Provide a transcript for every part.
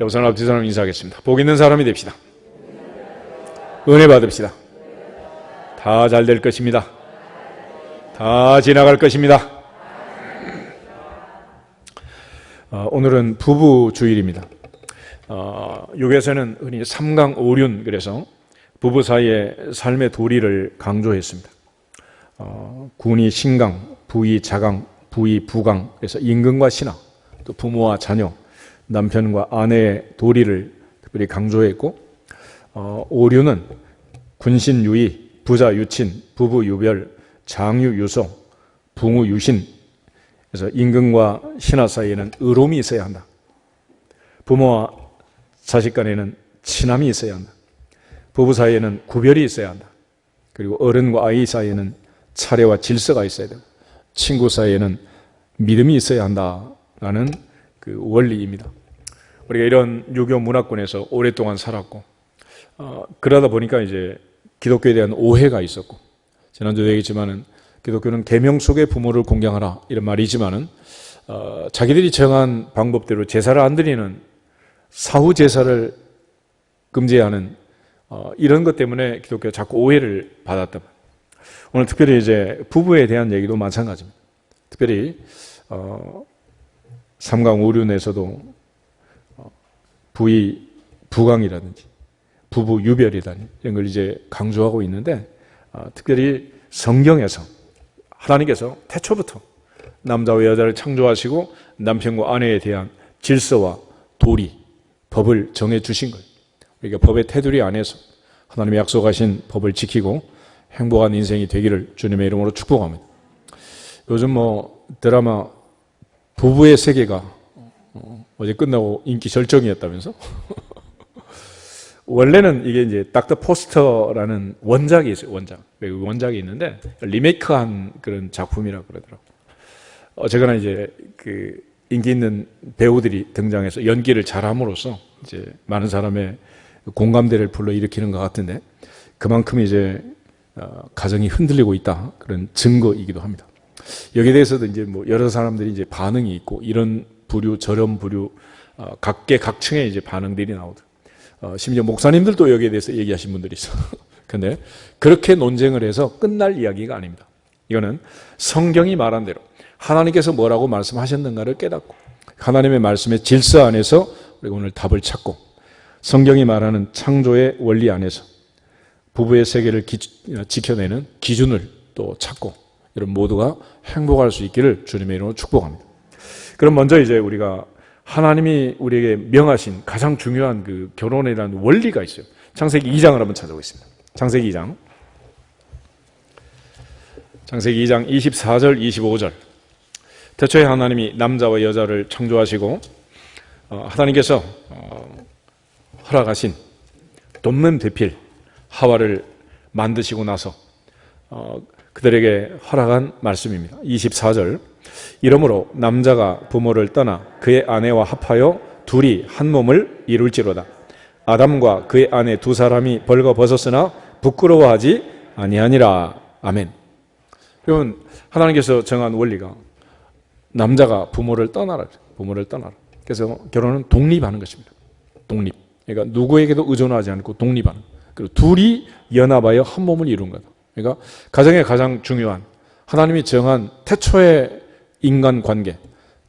여보세요. 앞뒤 사람 인사하겠습니다. 복 있는 사람이 됩시다. 은혜 받읍시다. 다 잘 될 것입니다. 다 지나갈 것입니다. 오늘은 부부 주일입니다. 여기에서는 흔히 삼강오륜, 그래서 부부 사이의 삶의 도리를 강조했습니다. 군이 신강, 부이 자강, 부이 부강, 그래서 임금과 신하, 또 부모와 자녀, 남편과 아내의 도리를 특별히 강조했고, 오륜은 군신유의, 부자유친, 부부유별, 장유유소, 붕우유신, 그래서 임금과 신하 사이에는 의로움이 있어야 한다. 부모와 자식 간에는 친함이 있어야 한다. 부부 사이에는 구별이 있어야 한다. 그리고 어른과 아이 사이에는 차례와 질서가 있어야 되고, 친구 사이에는 믿음이 있어야 한다라는 그 원리입니다. 우리가 이런 유교 문화권에서 오랫동안 살았고, 그러다 보니까 이제 기독교에 대한 오해가 있었고, 지난주에 얘기했지만은 기독교는 계명 속의 부모를 공경하라 이런 말이지만은 자기들이 정한 방법대로 제사를 안 드리는 사후 제사를 금지하는 이런 것 때문에 기독교가 자꾸 오해를 받았다. 오늘 특별히 이제 부부에 대한 얘기도 마찬가지입니다. 특별히 삼강오륜에서도 부의 부강이라든지 부부 유별이라든지 이런 걸 이제 강조하고 있는데, 특별히 성경에서 하나님께서 태초부터 남자와 여자를 창조하시고 남편과 아내에 대한 질서와 도리, 법을 정해 주신 거예요. 그러니까 법의 테두리 안에서 하나님이 약속하신 법을 지키고 행복한 인생이 되기를 주님의 이름으로 축복합니다. 요즘 드라마 부부의 세계가 어제 끝나고 인기 절정이었다면서? 원래는 이게 이제 닥터 포스터라는 원작이 있어요. 원작이 있는데 리메이크한 그런 작품이라고 그러더라고요. 어쨌거나 이제 그 인기 있는 배우들이 등장해서 연기를 잘함으로써 이제 많은 사람의 공감대를 불러일으키는 것 같은데, 그만큼 이제 가정이 흔들리고 있다, 그런 증거이기도 합니다. 여기에 대해서도 이제 여러 사람들이 이제 반응이 있고, 이런 부류 저런 부류 각계각층의 이제 반응들이 나오더라고요. 심지어 목사님들도 여기에 대해서 얘기하신 분들이 있어. 근데 그렇게 논쟁을 해서 끝날 이야기가 아닙니다. 이거는 성경이 말한 대로 하나님께서 뭐라고 말씀하셨는가를 깨닫고, 하나님의 말씀의 질서 안에서 우리가 오늘 답을 찾고, 성경이 말하는 창조의 원리 안에서 부부의 세계를 지켜내는 기준을 또 찾고, 여러분 모두가 행복할 수 있기를 주님의 이름으로 축복합니다. 그럼 먼저 이제 우리가 하나님이 우리에게 명하신 가장 중요한 그 결혼이라는 원리가 있어요. 창세기 2장을 한번 찾아보겠습니다. 창세기 2장 24절 25절. 태초에 하나님이 남자와 여자를 창조하시고, 하나님께서 허락하신 돕는 배필 하와를 만드시고 나서 그들에게 허락한 말씀입니다. 24절. 이러므로 남자가 부모를 떠나 그의 아내와 합하여 둘이 한 몸을 이룰지로다. 아담과 그의 아내 두 사람이 벌거벗었으나 부끄러워하지 아니하니라. 아멘. 그러면 하나님께서 정한 원리가 남자가 부모를 떠나라. 그래서 결혼은 독립하는 것입니다. 독립. 그러니까 누구에게도 의존하지 않고 독립하는. 그리고 둘이 연합하여 한 몸을 이룬 거다. 그러니까 가정의 가장 중요한 하나님이 정한 태초의 인간관계,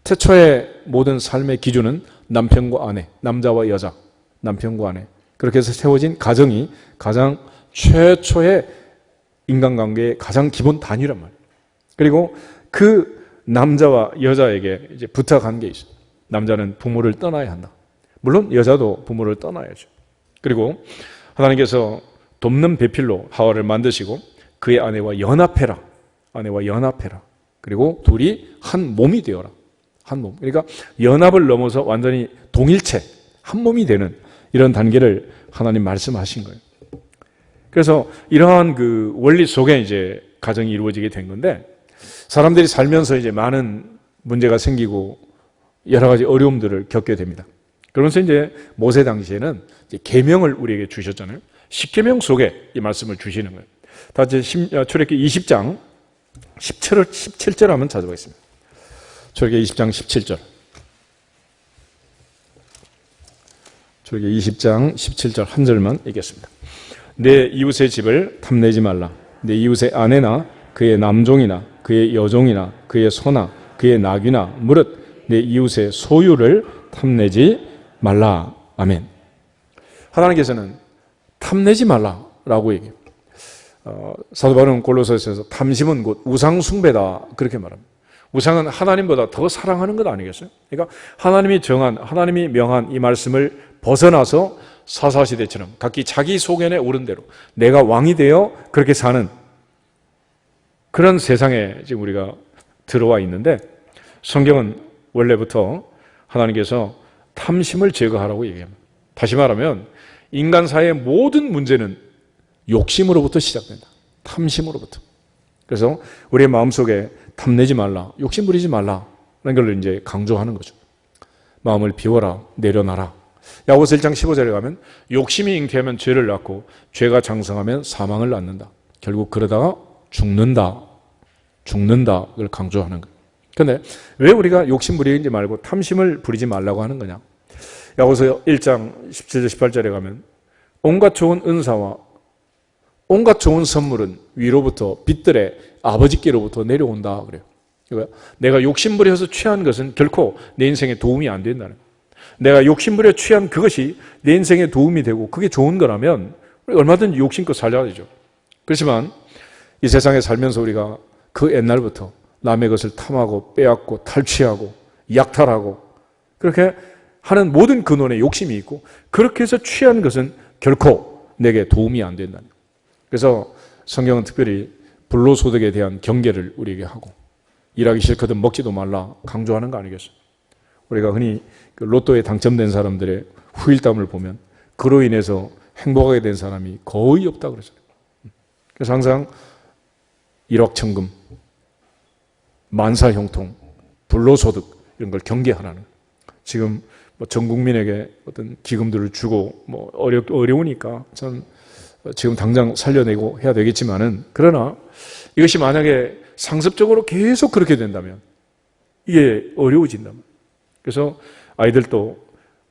태초의 모든 삶의 기준은 남편과 아내, 남자와 여자, 남편과 아내, 그렇게 해서 세워진 가정이 가장 최초의 인간관계의 가장 기본 단위란 말이에요. 그리고 그 남자와 여자에게 이제 부탁한 게 있어요. 남자는 부모를 떠나야 한다. 물론 여자도 부모를 떠나야죠. 그리고 하나님께서 돕는 배필로 하와를 만드시고 그의 아내와 연합해라. 그리고 둘이 한 몸이 되어라. 한 몸. 그러니까 연합을 넘어서 완전히 동일체, 한 몸이 되는 이런 단계를 하나님 말씀하신 거예요. 그래서 이러한 그 원리 속에 이제 가정이 이루어지게 된 건데, 사람들이 살면서 이제 많은 문제가 생기고 여러 가지 어려움들을 겪게 됩니다. 그러면서 이제 모세 당시에는 이제 계명을 우리에게 주셨잖아요. 십계명 속에 이 말씀을 주시는 거예요. 다 이제 출애굽기 20장 17절 한번 찾아보겠습니다. 출애굽기 20장 17절. 출애굽기 20장 17절 한 절만 읽겠습니다. 내 이웃의 집을 탐내지 말라. 내 이웃의 아내나 그의 남종이나 그의 여종이나 그의 소나 그의 나귀나 무릇 내 이웃의 소유를 탐내지 말라. 아멘. 하나님께서는 탐내지 말라라고 얘기해요. 사도 바울은 골로새서에서 탐심은 곧 우상 숭배다 그렇게 말합니다. 우상은 하나님보다 더 사랑하는 것 아니겠어요? 그러니까 하나님이 정한, 하나님이 명한 이 말씀을 벗어나서 사사시대처럼 각기 자기 소견에 오른 대로 내가 왕이 되어 그렇게 사는 그런 세상에 지금 우리가 들어와 있는데, 성경은 원래부터 하나님께서 탐심을 제거하라고 얘기합니다. 다시 말하면 인간 사회의 모든 문제는 욕심으로부터 시작된다. 탐심으로부터. 그래서 우리의 마음속에 탐내지 말라, 욕심 부리지 말라는 걸 이제 강조하는 거죠. 마음을 비워라, 내려놔라. 야고보서 1장 15절에 가면 욕심이 잉태하면 죄를 낳고 죄가 장성하면 사망을 낳는다. 결국 그러다가 죽는다. 그걸 강조하는 거예요. 그런데 왜 우리가 욕심 부리지 말고 탐심을 부리지 말라고 하는 거냐? 야고보서 1장 17절 18절에 가면 온갖 좋은 은사와 온갖 좋은 선물은 위로부터 빛들의 아버지께로부터 내려온다 그래요. 그러니까 내가 욕심부려서 취한 것은 결코 내 인생에 도움이 안 된다는 거예요. 내가 욕심부려 취한 그것이 내 인생에 도움이 되고 그게 좋은 거라면 얼마든지 욕심껏 살려야 되죠. 그렇지만 이 세상에 살면서 우리가 그 옛날부터 남의 것을 탐하고 빼앗고 탈취하고 약탈하고 그렇게 하는 모든 근원에 욕심이 있고 그렇게 해서 취한 것은 결코 내게 도움이 안 된다는 거예요. 그래서 성경은 특별히 불로소득에 대한 경계를 우리에게 하고 일하기 싫거든 먹지도 말라 강조하는 거 아니겠어요? 우리가 흔히 로또에 당첨된 사람들의 후일담을 보면 그로 인해서 행복하게 된 사람이 거의 없다 그러잖아요. 그래서 항상 일확천금, 만사형통, 불로소득 이런 걸 경계하라는, 지금 전 국민에게 어떤 기금들을 주고 어려우니까 참 지금 당장 살려내고 해야 되겠지만은, 그러나 이것이 만약에 상습적으로 계속 그렇게 된다면 이게 어려워진다면, 그래서 아이들도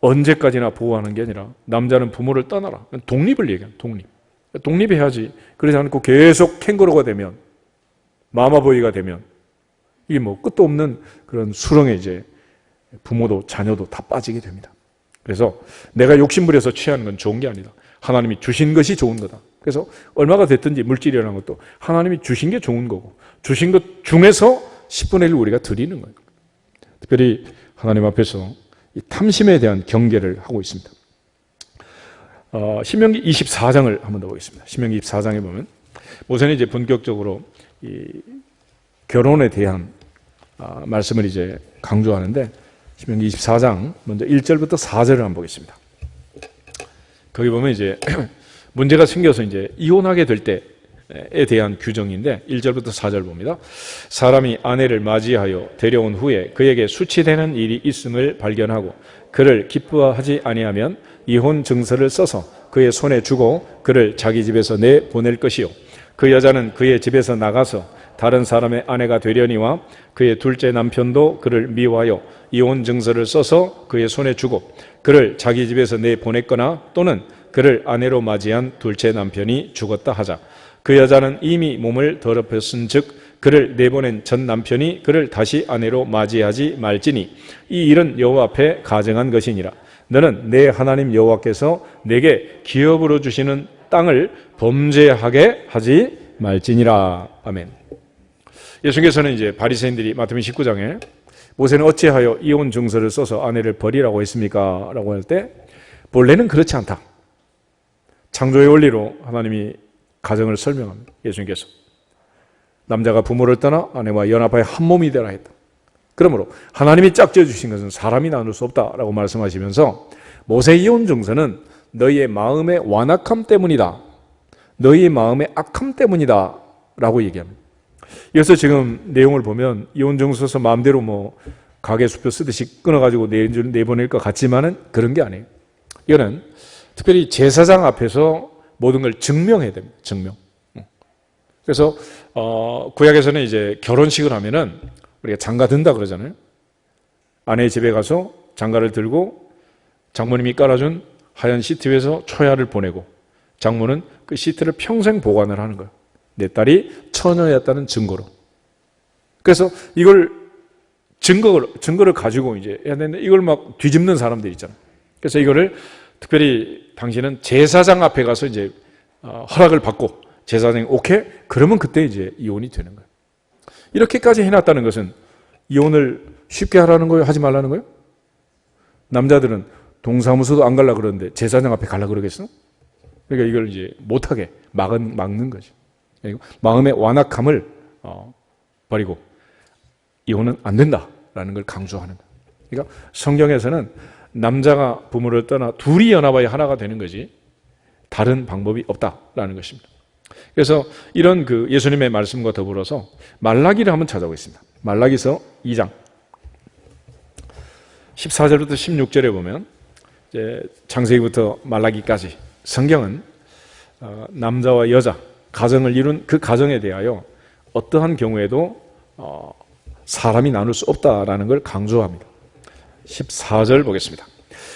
언제까지나 보호하는 게 아니라 남자는 부모를 떠나라, 독립을 얘기하는, 독립해야지. 그러지 않고 계속 캥거루가 되면, 마마보이가 되면 이게 끝도 없는 그런 수렁에 이제 부모도 자녀도 다 빠지게 됩니다. 그래서 내가 욕심부려서 취하는 건 좋은 게 아니다. 하나님이 주신 것이 좋은 거다. 그래서 얼마가 됐든지 물질이라는 것도 하나님이 주신 게 좋은 거고, 주신 것 중에서 10분의 1을 우리가 드리는 거예요. 특별히 하나님 앞에서 이 탐심에 대한 경계를 하고 있습니다. 신명기 24장을 한번 더 보겠습니다. 신명기 24장에 보면 모세는 이제 본격적으로 이 결혼에 대한 말씀을 이제 강조하는데, 신명기 24장 먼저 1절부터 4절을 한번 보겠습니다. 거기 보면 이제 문제가 생겨서 이제 이혼하게 될 때에 대한 규정인데 1절부터 4절 봅니다. 사람이 아내를 맞이하여 데려온 후에 그에게 수치되는 일이 있음을 발견하고 그를 기뻐하지 아니하면 이혼 증서를 써서 그의 손에 주고 그를 자기 집에서 내보낼 것이요, 그 여자는 그의 집에서 나가서 다른 사람의 아내가 되려니와 그의 둘째 남편도 그를 미워하여 이혼 증서를 써서 그의 손에 주고 그를 자기 집에서 내보냈거나 또는 그를 아내로 맞이한 둘째 남편이 죽었다 하자. 그 여자는 이미 몸을 더럽혔은 즉 그를 내보낸 전 남편이 그를 다시 아내로 맞이하지 말지니 이 일은 여호와 앞에 가증한 것이니라. 너는 내 하나님 여호와께서 내게 기업으로 주시는 땅을 범죄하게 하지 말지니라. 아멘. 예수께서는 이제 바리새인들이 마태복음 19장에 모세는 어찌하여 이혼 증서를 써서 아내를 버리라고 했습니까? 라고 할 때 본래는 그렇지 않다. 창조의 원리로 하나님이 가정을 설명합니다. 예수님께서 남자가 부모를 떠나 아내와 연합하여 한 몸이 되라 했다. 그러므로 하나님이 짝지어 주신 것은 사람이 나눌 수 없다라고 말씀하시면서 모세의 이혼 증서는 너희의 마음의 완악함 때문이다, 너희의 마음의 악함 때문이다 라고 얘기합니다. 여기서 지금 내용을 보면 이혼 증서 써서 마음대로 가게 수표 쓰듯이 끊어가지고 내보낼 것 같지만은 그런 게 아니에요. 이거는 특별히 제사장 앞에서 모든 걸 증명해야 됩니다. 증명. 그래서 구약에서는 이제 결혼식을 하면은 우리가 장가 든다 그러잖아요. 아내의 집에 가서 장가를 들고 장모님이 깔아준 하얀 시트 위에서 초야를 보내고 장모는 그 시트를 평생 보관을 하는 거예요. 내 딸이 처녀였다는 증거로. 그래서 이걸 증거를 가지고 이제 해야 되는데 이걸 막 뒤집는 사람들이 있잖아요. 그래서 이거를 특별히 당신은 제사장 앞에 가서 이제 허락을 받고 제사장이 오케이? 그러면 그때 이제 이혼이 되는 거예요. 이렇게까지 해놨다는 것은 이혼을 쉽게 하라는 거예요? 하지 말라는 거예요? 남자들은 동사무소도 안 가려고 그러는데 제사장 앞에 가려고 그러겠어? 그러니까 이걸 이제 못하게 막는 거지. 마음의 완악함을 버리고 이혼은 안 된다라는 걸 강조하는 거예요. 그러니까 성경에서는 남자가 부모를 떠나 둘이 연합하여 하나가 되는 거지 다른 방법이 없다라는 것입니다. 그래서 이런 그 예수님의 말씀과 더불어서 말라기를 한번 찾아보겠습니다. 말라기서 2장 14절부터 16절에 보면 이제 창세기부터 말라기까지 성경은 남자와 여자 가정을 이룬 그 가정에 대하여 어떠한 경우에도 사람이 나눌 수 없다라는 걸 강조합니다. 14절 보겠습니다.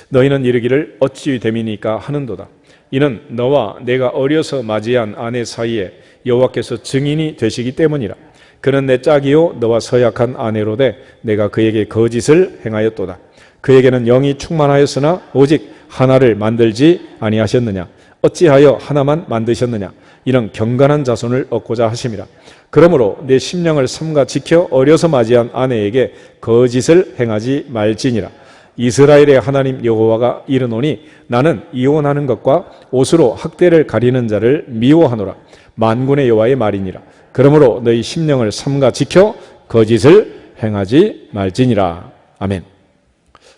너희는 이르기를 어찌 됨이니까 하는도다. 이는 너와 내가 어려서 맞이한 아내 사이에 여호와께서 증인이 되시기 때문이라. 그는 내 짝이요 너와 서약한 아내로되 내가 그에게 거짓을 행하였도다. 그에게는 영이 충만하였으나 오직 하나를 만들지 아니하셨느냐. 어찌하여 하나만 만드셨느냐. 이런 경건한 자손을 얻고자 하심이라. 그러므로 내 심령을 삼가 지켜 어려서 맞이한 아내에게 거짓을 행하지 말지니라. 이스라엘의 하나님 여호와가 이르노니 나는 이혼하는 것과 옷으로 학대를 가리는 자를 미워하노라. 만군의 여호와의 말이니라. 그러므로 너희 심령을 삼가 지켜 거짓을 행하지 말지니라. 아멘.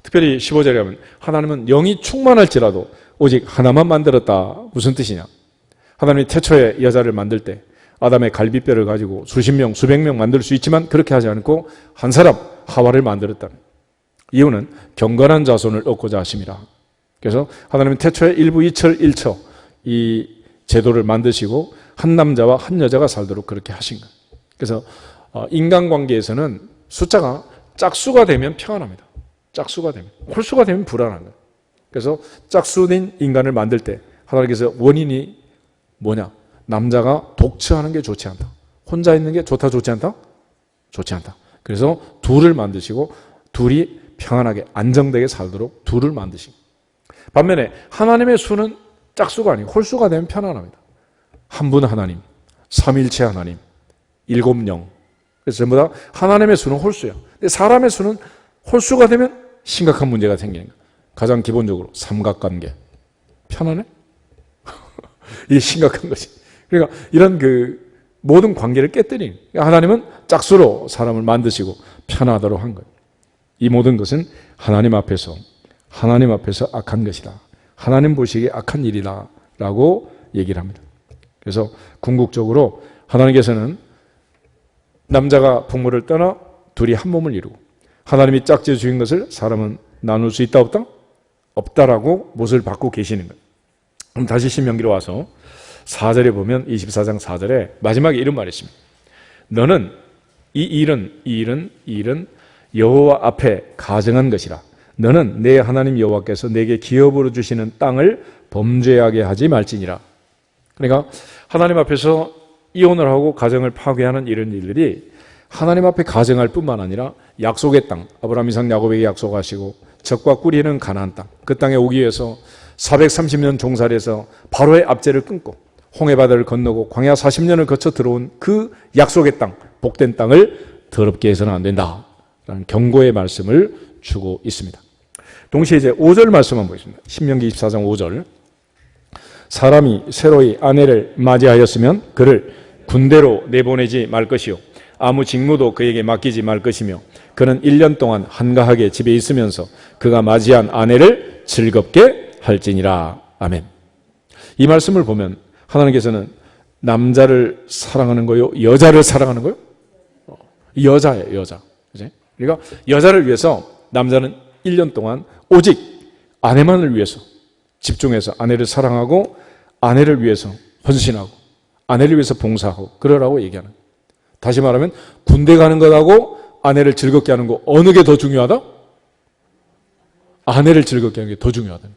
특별히 15절에 하면 하나님은 영이 충만할지라도 오직 하나만 만들었다. 무슨 뜻이냐? 하나님이 태초에 여자를 만들 때 아담의 갈비뼈를 가지고 수십 명, 수백 명 만들 수 있지만 그렇게 하지 않고 한 사람 하와를 만들었다. 이유는 경건한 자손을 얻고자 하심이라. 그래서 하나님은 태초에 1부 2철 1처 이 제도를 만드시고 한 남자와 한 여자가 살도록 그렇게 하신 거예요. 그래서 인간관계에서는 숫자가 짝수가 되면 평안합니다. 짝수가 되면. 홀수가 되면 불안한 거예요. 그래서 짝수인 인간을 만들 때 하나님께서 원인이 뭐냐? 남자가 독처하는 게 좋지 않다. 혼자 있는 게 좋다, 좋지 않다? 좋지 않다. 그래서 둘을 만드시고 둘이 평안하게 안정되게 살도록 둘을 만드시고, 반면에 하나님의 수는 짝수가 아니고 홀수가 되면 편안합니다. 한 분 하나님, 삼일체 하나님, 일곱 영. 그래서 전부 다 하나님의 수는 홀수야. 근데 사람의 수는 홀수가 되면 심각한 문제가 생기는 거야. 가장 기본적으로 삼각관계. 편안해? 이게 심각한 거지. 그러니까 이런 그 모든 관계를 깨뜨리는. 그러니까 하나님은 짝수로 사람을 만드시고 편하도록 한 거예요. 이 모든 것은 하나님 앞에서 악한 것이다. 하나님 보시기에 악한 일이다 라고 얘기를 합니다. 그래서 궁극적으로 하나님께서는 남자가 부모를 떠나 둘이 한 몸을 이루고 하나님이 짝지어 주신 것을 사람은 나눌 수 있다 없다? 없다라고 못을 받고 계시는 거예요. 그럼 다시 신명기로 와서 4절에 보면 24장 4절에 마지막에 이런 말이 있습니다. 너는 이 일은 여호와 앞에 가정한 것이라. 너는 내 하나님 여호와께서 내게 기업으로 주시는 땅을 범죄하게 하지 말지니라. 그러니까 하나님 앞에서 이혼을 하고 가정을 파괴하는 이런 일들이 하나님 앞에 가정할 뿐만 아니라 약속의 땅, 아브라함, 이삭, 야곱에게 약속하시고 적과 꿀이는 가나안 땅, 그 땅에 오기 위해서 430년 종살이해서 바로의 압제를 끊고 홍해바다를 건너고 광야 40년을 거쳐 들어온 그 약속의 땅, 복된 땅을 더럽게 해서는 안 된다라는 경고의 말씀을 주고 있습니다. 동시에 이제 5절 말씀만 보겠습니다. 신명기 24장 5절. 사람이 새로이 아내를 맞이하였으면 그를 군대로 내보내지 말 것이요 아무 직무도 그에게 맡기지 말 것이며 그는 1년 동안 한가하게 집에 있으면서 그가 맞이한 아내를 즐겁게 할지니라. 아멘. 이 말씀을 보면 하나님께서는 남자를 사랑하는 거요, 여자를 사랑하는 거요? 여자예요, 여자. 그치? 그러니까 여자를 위해서 남자는 1년 동안 오직 아내만을 위해서 집중해서 아내를 사랑하고 아내를 위해서 헌신하고 아내를 위해서 봉사하고 그러라고 얘기하는 거예요. 다시 말하면 군대 가는 것하고 아내를 즐겁게 하는 거 어느 게 더 중요하다? 아내를 즐겁게 하는 게 더 중요하다.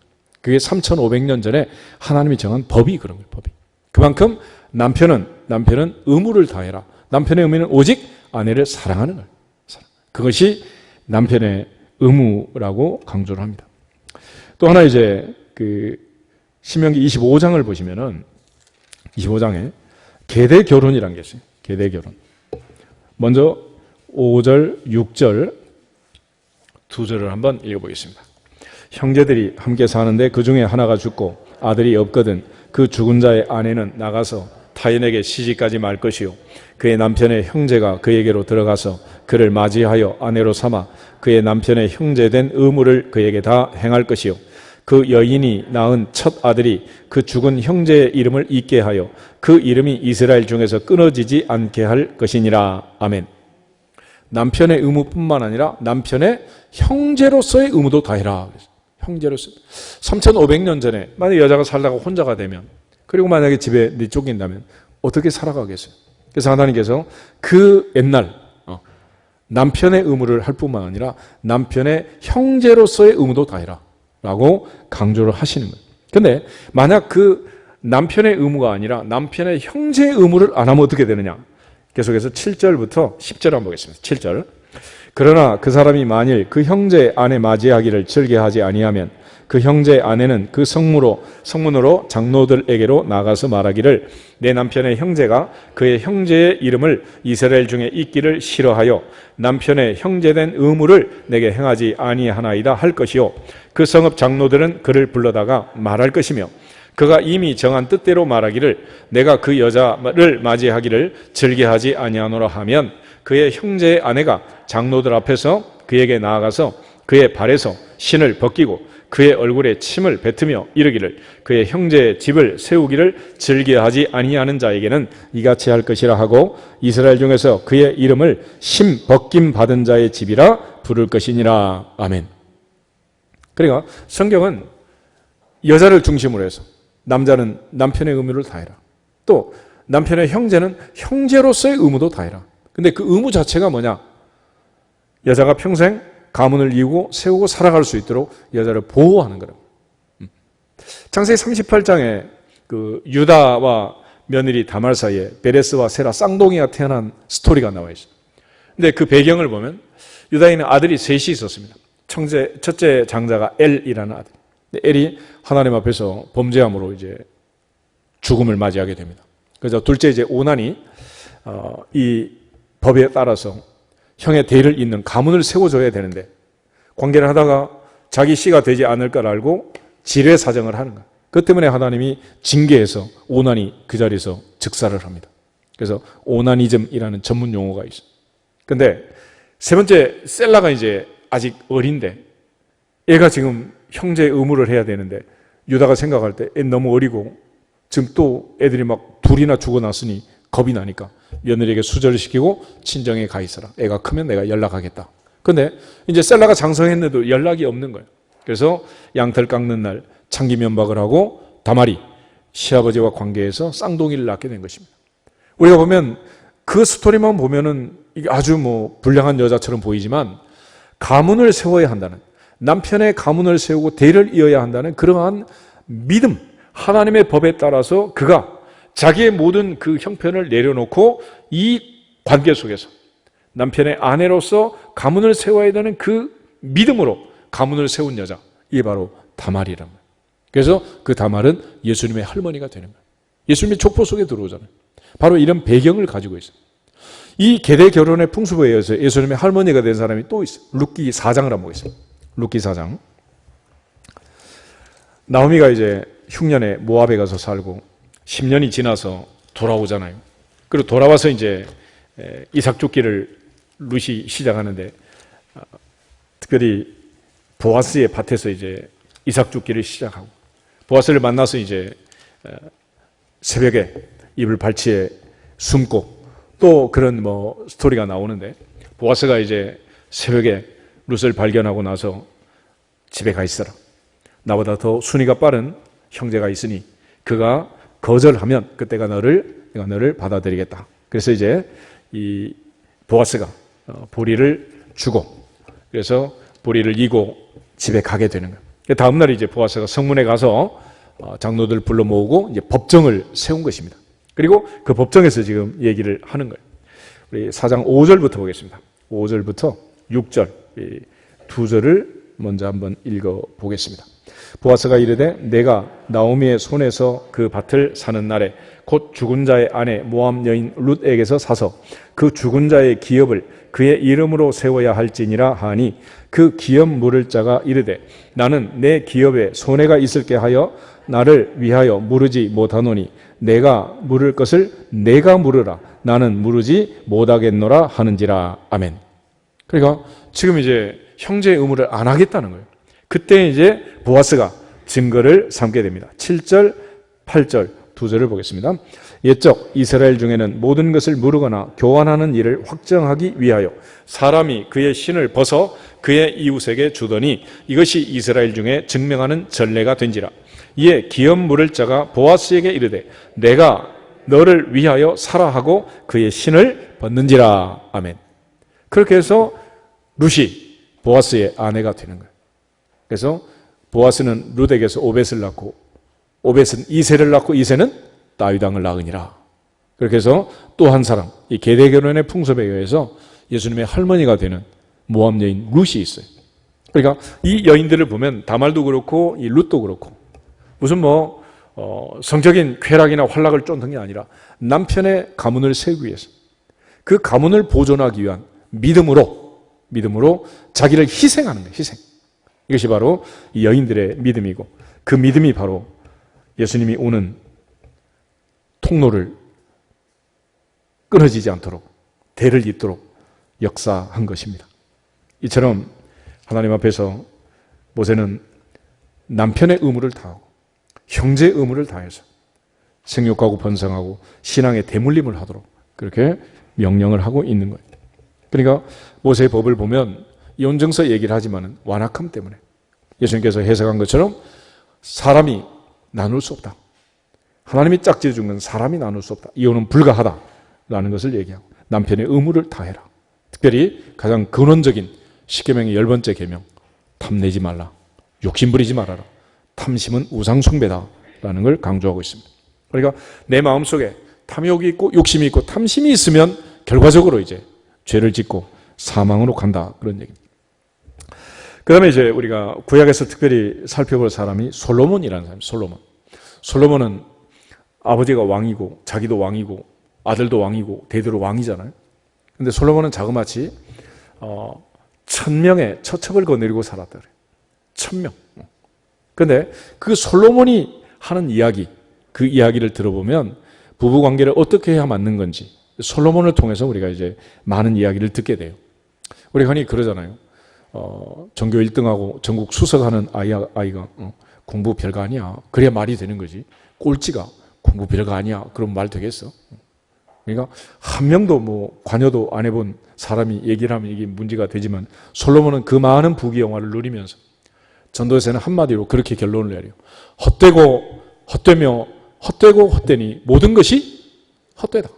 그게 3,500년 전에 하나님이 정한 법이 그런 거예요. 법이. 그만큼 남편은 의무를 다해라. 남편의 의무는 오직 아내를 사랑하는 거예요. 그것이 남편의 의무라고 강조를 합니다. 또 하나 이제 신명기 25장을 보시면은 25장에 계대 결혼이라는 게 있어요. 계대 결혼. 먼저 5절, 6절 두 절을 한번 읽어보겠습니다. 형제들이 함께 사는데 그 중에 하나가 죽고 아들이 없거든 그 죽은 자의 아내는 나가서 타인에게 시집가지 말 것이요 그의 남편의 형제가 그에게로 들어가서 그를 맞이하여 아내로 삼아 그의 남편의 형제된 의무를 그에게 다 행할 것이요 그 여인이 낳은 첫 아들이 그 죽은 형제의 이름을 잊게 하여 그 이름이 이스라엘 중에서 끊어지지 않게 할 것이니라. 아멘. 남편의 의무뿐만 아니라 남편의 형제로서의 의무도 다해라. 형제로서 3,500년 전에 만약 여자가 살다가 혼자가 되면 그리고 만약에 집에 쫓긴다면 어떻게 살아가겠어요? 그래서 하나님께서 그 옛날 남편의 의무를 할 뿐만 아니라 남편의 형제로서의 의무도 다해라 라고 강조를 하시는 거예요. 근데 만약 그 남편의 의무가 아니라 남편의 형제의 의무를 안 하면 어떻게 되느냐? 계속해서 7절부터 10절 한번 보겠습니다. 7절. 그러나 그 사람이 만일 그 형제의 아내 맞이하기를 즐겨하지 아니하면 그 형제의 아내는 그 성문으로 장로들에게로 나가서 말하기를 내 남편의 형제가 그의 형제의 이름을 이스라엘 중에 잊기를 싫어하여 남편의 형제된 의무를 내게 행하지 아니하나이다 할 것이요 그 성읍 장로들은 그를 불러다가 말할 것이며 그가 이미 정한 뜻대로 말하기를 내가 그 여자를 맞이하기를 즐겨하지 아니하노라 하면 그의 형제의 아내가 장로들 앞에서 그에게 나아가서 그의 발에서 신을 벗기고 그의 얼굴에 침을 뱉으며 이르기를 그의 형제의 집을 세우기를 즐겨하지 아니하는 자에게는 이같이 할 것이라 하고 이스라엘 중에서 그의 이름을 심 벗김 받은 자의 집이라 부를 것이니라. 아멘. 그러니까 성경은 여자를 중심으로 해서 남자는 남편의 의무를 다해라. 또 남편의 형제는 형제로서의 의무도 다해라. 근데 그 의무 자체가 뭐냐? 여자가 평생 가문을 이루고 세우고 살아갈 수 있도록 여자를 보호하는 거라고. 창세기 38장에 그 유다와 며느리 다말 사이에 베레스와 세라 쌍둥이가 태어난 스토리가 나와 있어요. 근데 그 배경을 보면 유다에는 아들이 셋이 있었습니다. 첫째 장자가 엘이라는 아들. 엘이 하나님 앞에서 범죄함으로 이제 죽음을 맞이하게 됩니다. 그래서 둘째 이제 오난이 이 법에 따라서 형의 대를 잇는 가문을 세워줘야 되는데 관계를 하다가 자기 씨가 되지 않을 걸 알고 지뢰 사정을 하는 거예요. 그 때문에 하나님이 징계해서 오난이 그 자리에서 즉사를 합니다. 그래서 오나니즘이라는 전문 용어가 있어요. 근데 세 번째 셀라가 이제 아직 어린데 얘가 지금 형제의 의무를 해야 되는데 유다가 생각할 때 애 너무 어리고 지금 또 애들이 막 둘이나 죽어났으니 겁이 나니까 며느리에게 수절을 시키고 친정에 가 있어라. 애가 크면 내가 연락하겠다. 근데 이제 셀라가 장성했는데도 연락이 없는 거예요. 그래서 양털 깎는 날 창기 면박을 하고 다말이 시아버지와 관계해서 쌍둥이를 낳게 된 것입니다. 우리가 보면 그 스토리만 보면은 이게 아주 불량한 여자처럼 보이지만 가문을 세워야 한다는, 남편의 가문을 세우고 대를 이어야 한다는 그러한 믿음, 하나님의 법에 따라서 그가 자기의 모든 그 형편을 내려놓고 이 관계 속에서 남편의 아내로서 가문을 세워야 되는 그 믿음으로 가문을 세운 여자, 이게 바로 다말이란 말이에요. 그래서 그 다말은 예수님의 할머니가 되는 거예요. 예수님의 족보 속에 들어오잖아요. 바로 이런 배경을 가지고 있어요. 이 계대 결혼의 풍습에 의해서 예수님의 할머니가 된 사람이 또 있어요. 룻기 4장을 한번 보겠습니다. 룻기 4장. 나오미가 이제 흉년에 모압에 가서 살고 10년이 지나서 돌아오잖아요. 그리고 돌아와서 이제 이삭 줍기를 룻이 시작하는데 특별히 보아스의 밭에서 이제 이삭 줍기를 시작하고 보아스를 만나서 이제 새벽에 이불 발치에 숨고 또 그런 스토리가 나오는데 보아스가 이제 새벽에 룻을 발견하고 나서 집에 가 있어라. 나보다 더 순위가 빠른 형제가 있으니 그가 거절하면 그때가 내가 너를 받아들이겠다. 그래서 이제 이 보아스가 보리를 주고 그래서 보리를 이고 집에 가게 되는 거예요. 다음 날 이제 보아스가 성문에 가서 장로들 불러 모으고 이제 법정을 세운 것입니다. 그리고 그 법정에서 지금 얘기를 하는 거예요. 우리 4장 5절부터 보겠습니다. 5절부터 6절 이 두 절을 먼저 한번 읽어 보겠습니다. 보아스가 이르되 내가 나오미의 손에서 그 밭을 사는 날에 곧 죽은 자의 아내 모압 여인 룻에게서 사서 그 죽은 자의 기업을 그의 이름으로 세워야 할지니라 하니 그 기업 물을 자가 이르되 나는 내 기업에 손해가 있을게 하여 나를 위하여 물으지 못하노니 내가 물을 것을 내가 물으라 나는 물으지 못하겠노라 하는지라. 아멘. 그러니까 지금 이제 형제의 의무를 안 하겠다는 거예요. 그때 이제 보아스가 증거를 삼게 됩니다. 7절, 8절 두 절을 보겠습니다. 옛적 이스라엘 중에는 모든 것을 물으거나 교환하는 일을 확정하기 위하여 사람이 그의 신을 벗어 그의 이웃에게 주더니 이것이 이스라엘 중에 증명하는 전례가 된지라. 이에 기업 물을 자가 보아스에게 이르되 내가 너를 위하여 사라 하고 그의 신을 벗는지라. 아멘. 그렇게 해서 룻이 보아스의 아내가 되는 거예요. 그래서 보아스는 룻에게서 오벳을 낳고 오벳은 이새를 낳고 이새는 다윗 왕을 낳으니라. 그렇게 해서 또 한 사람, 이 계대 결혼의 풍습에 의해서 예수님의 할머니가 되는 모압 여인 룻이 있어요. 그러니까 이 여인들을 보면 다말도 그렇고 이 룻도 그렇고 무슨 성적인 쾌락이나 활락을 쫓는 게 아니라 남편의 가문을 세우기 위해서 그 가문을 보존하기 위한 믿음으로 자기를 희생하는 거예요. 희생. 이것이 바로 이 여인들의 믿음이고 그 믿음이 바로 예수님이 오는 통로를 끊어지지 않도록 대를 잇도록 역사한 것입니다. 이처럼 하나님 앞에서 모세는 남편의 의무를 다하고 형제의 의무를 다해서 생육하고 번성하고 신앙의 대물림을 하도록 그렇게 명령을 하고 있는 거예요. 그러니까 모세의 법을 보면 이혼정서 얘기를 하지만 완악함 때문에 예수님께서 해석한 것처럼 사람이 나눌 수 없다. 하나님이 짝지어 준 건 사람이 나눌 수 없다. 이혼은 불가하다라는 것을 얘기하고 남편의 의무를 다해라. 특별히 가장 근원적인 십계명의 10번째 계명 탐내지 말라. 욕심부리지 말아라. 탐심은 우상숭배다라는 걸 강조하고 있습니다. 그러니까 내 마음속에 탐욕이 있고 욕심이 있고 탐심이 있으면 결과적으로 이제 죄를 짓고 사망으로 간다. 그런 얘기입니다. 그 다음에 이제 우리가 구약에서 특별히 살펴볼 사람이 솔로몬이라는 사람입니다. 솔로몬은 아버지가 왕이고 자기도 왕이고 아들도 왕이고 대대로 왕이잖아요. 근데 솔로몬은 자그마치 1000명의 처첩을 거느리고 살았다 그래요. 1000명. 근데 그 솔로몬이 하는 이야기, 그 이야기를 들어보면 부부 관계를 어떻게 해야 맞는 건지 솔로몬을 통해서 우리가 이제 많은 이야기를 듣게 돼요. 우리 흔히 그러잖아요. 전교 1등하고 전국 수석하는 아이가 공부 별거 아니야. 그래야 말이 되는 거지. 꼴찌가 공부 별거 아니야. 그럼 말 되겠어? 그러니까 한 명도 관여도 안 해본 사람이 얘기를 하면 이게 문제가 되지만 솔로몬은 그 많은 부귀영화를 누리면서 전도에서는 한마디로 그렇게 결론을 내려요. 헛되고 헛되니 모든 것이 헛되다.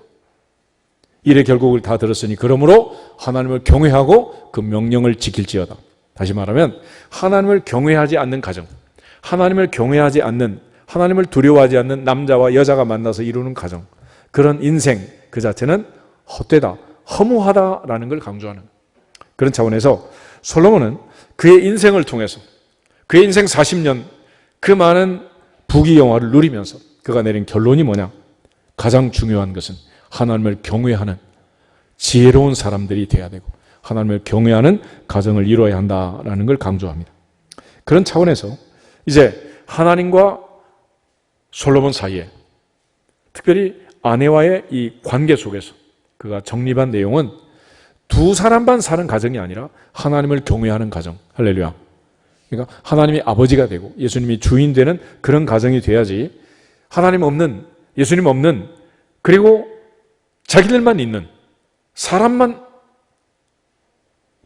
일의 결국을 다 들었으니 그러므로 하나님을 경외하고 그 명령을 지킬지어다. 다시 말하면 하나님을 경외하지 않는 가정, 하나님을 경외하지 않는, 하나님을 두려워하지 않는 남자와 여자가 만나서 이루는 가정, 그런 인생 그 자체는 헛되다, 허무하다라는 걸 강조하는 그런 차원에서 솔로몬은 그의 인생을 통해서 그의 인생 40년 그 많은 부귀영화를 누리면서 그가 내린 결론이 뭐냐? 가장 중요한 것은 하나님을 경외하는 지혜로운 사람들이 되어야 되고 하나님을 경외하는 가정을 이루어야 한다라는 걸 강조합니다. 그런 차원에서 이제 하나님과 솔로몬 사이에 특별히 아내와의 이 관계 속에서 그가 정립한 내용은 두 사람만 사는 가정이 아니라 하나님을 경외하는 가정. 할렐루야. 그러니까 하나님이 아버지가 되고 예수님이 주인 되는 그런 가정이 돼야지 하나님 없는, 예수님 없는, 그리고 자기들만 있는 사람만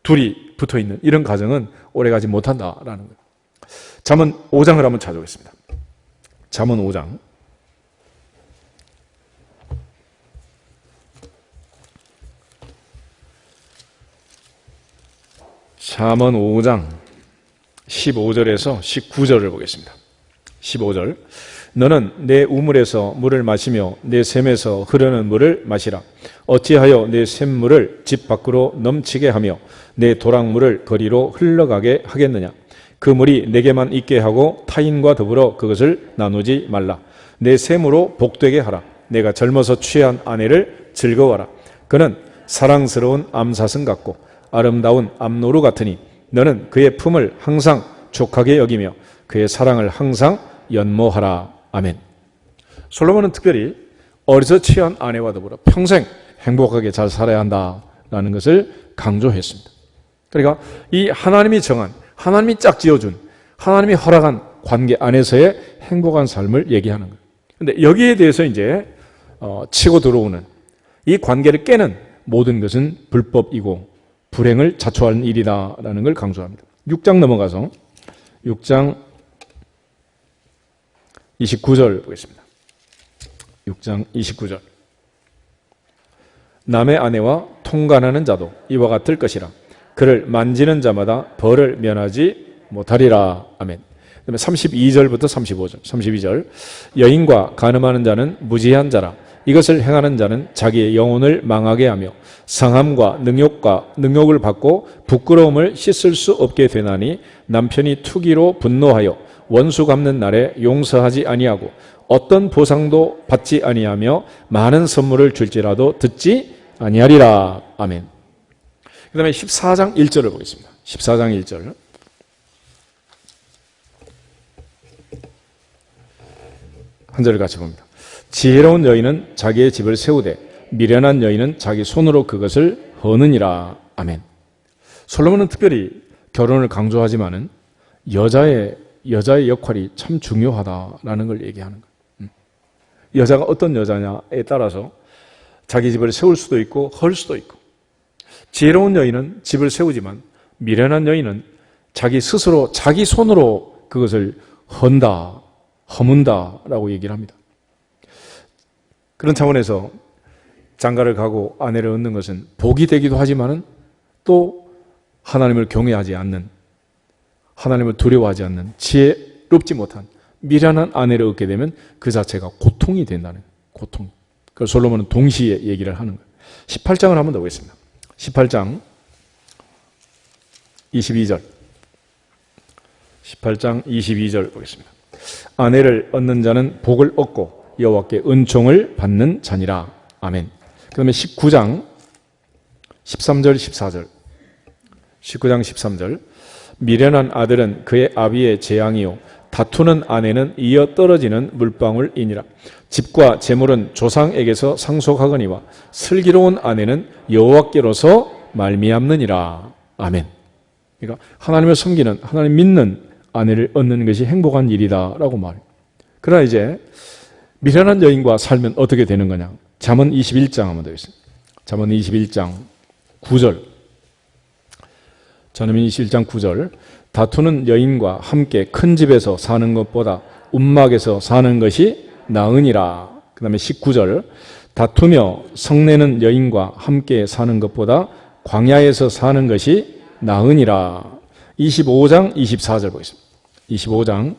둘이 붙어있는 이런 가정은 오래가지 못한다라는 거예요. 잠언 5장을 한번 찾아보겠습니다. 잠언 5장. 잠언 5장 15절에서 19절을 보겠습니다. 15절. 너는 내 우물에서 물을 마시며 내 샘에서 흐르는 물을 마시라. 어찌하여 내 샘물을 집 밖으로 넘치게 하며 내 도랑물을 거리로 흘러가게 하겠느냐. 그 물이 내게만 있게 하고 타인과 더불어 그것을 나누지 말라. 내 샘으로 복되게 하라. 내가 젊어서 취한 아내를 즐거워하라. 그는 사랑스러운 암사슴 같고 아름다운 암노루 같으니 너는 그의 품을 항상 족하게 여기며 그의 사랑을 항상 연모하라. 아멘. 솔로몬은 특별히 어려서 취한 아내와 더불어 평생 행복하게 잘 살아야 한다라는 것을 강조했습니다. 그러니까 이 하나님이 정한, 하나님이 짝 지어준, 하나님이 허락한 관계 안에서의 행복한 삶을 얘기하는 거예요. 그런데 여기에 대해서 이제 치고 들어오는 이 관계를 깨는 모든 것은 불법이고 불행을 자초하는 일이다라는 걸 강조합니다. 6장 넘어가서 6장 29절 보겠습니다. 6장 29절. 남의 아내와 통간하는 자도 이와 같을 것이라. 그를 만지는 자마다 벌을 면하지 못하리라. 아멘. 그다음에 32절부터 35절. 32절. 여인과 간음하는 자는 무지한 자라. 이것을 행하는 자는 자기의 영혼을 망하게 하며 상함과 능욕을 받고 부끄러움을 씻을 수 없게 되나니 남편이 투기로 분노하여 원수 갚는 날에 용서하지 아니하고 어떤 보상도 받지 아니하며 많은 선물을 줄지라도 듣지 아니하리라. 아멘. 그 다음에 14장 1절을 보겠습니다. 14장 1절. 한 절을 같이 봅니다. 지혜로운 여인은 자기의 집을 세우되 미련한 여인은 자기 손으로 그것을 허느니라. 아멘. 솔로몬은 특별히 결혼을 강조하지만은 여자의 역할이 참 중요하다라는 걸 얘기하는 거예요. 여자가 어떤 여자냐에 따라서 자기 집을 세울 수도 있고 헐 수도 있고, 지혜로운 여인은 집을 세우지만 미련한 여인은 자기 스스로 자기 손으로 그것을 헌다, 허문다라고 얘기를 합니다. 그런 차원에서 장가를 가고 아내를 얻는 것은 복이 되기도 하지만은 또 하나님을 경외하지 않는, 하나님을 두려워하지 않는, 지혜롭지 못한 미련한 아내를 얻게 되면 그 자체가 고통이 된다는, 고통. 그걸 솔로몬은 동시에 얘기를 하는 거예요. 18장을 한번 더 보겠습니다. 18장 22절. 18장 22절 보겠습니다. 아내를 얻는 자는 복을 얻고 여호와께 은총을 받는 자니라. 아멘. 그 다음에 19장 13절 14절. 19장 13절. 미련한 아들은 그의 아비의 재앙이요 다투는 아내는 이어 떨어지는 물방울이니라. 집과 재물은 조상에게서 상속하거니와 슬기로운 아내는 여호와께로서 말미암느니라. 아멘. 그러니까 하나님을 섬기는, 하나님 믿는 아내를 얻는 것이 행복한 일이다라고 말해요. 그러나 이제 미련한 여인과 살면 어떻게 되는 거냐? 잠언 21장 한번 더 있습니다. 잠언 21장 9절. 잠언 21장 9절. 다투는 여인과 함께 큰 집에서 사는 것보다 움막에서 사는 것이 나으니라. 그 다음에 19절. 다투며 성내는 여인과 함께 사는 것보다 광야에서 사는 것이 나으니라. 25장 24절 보겠습니다. 25장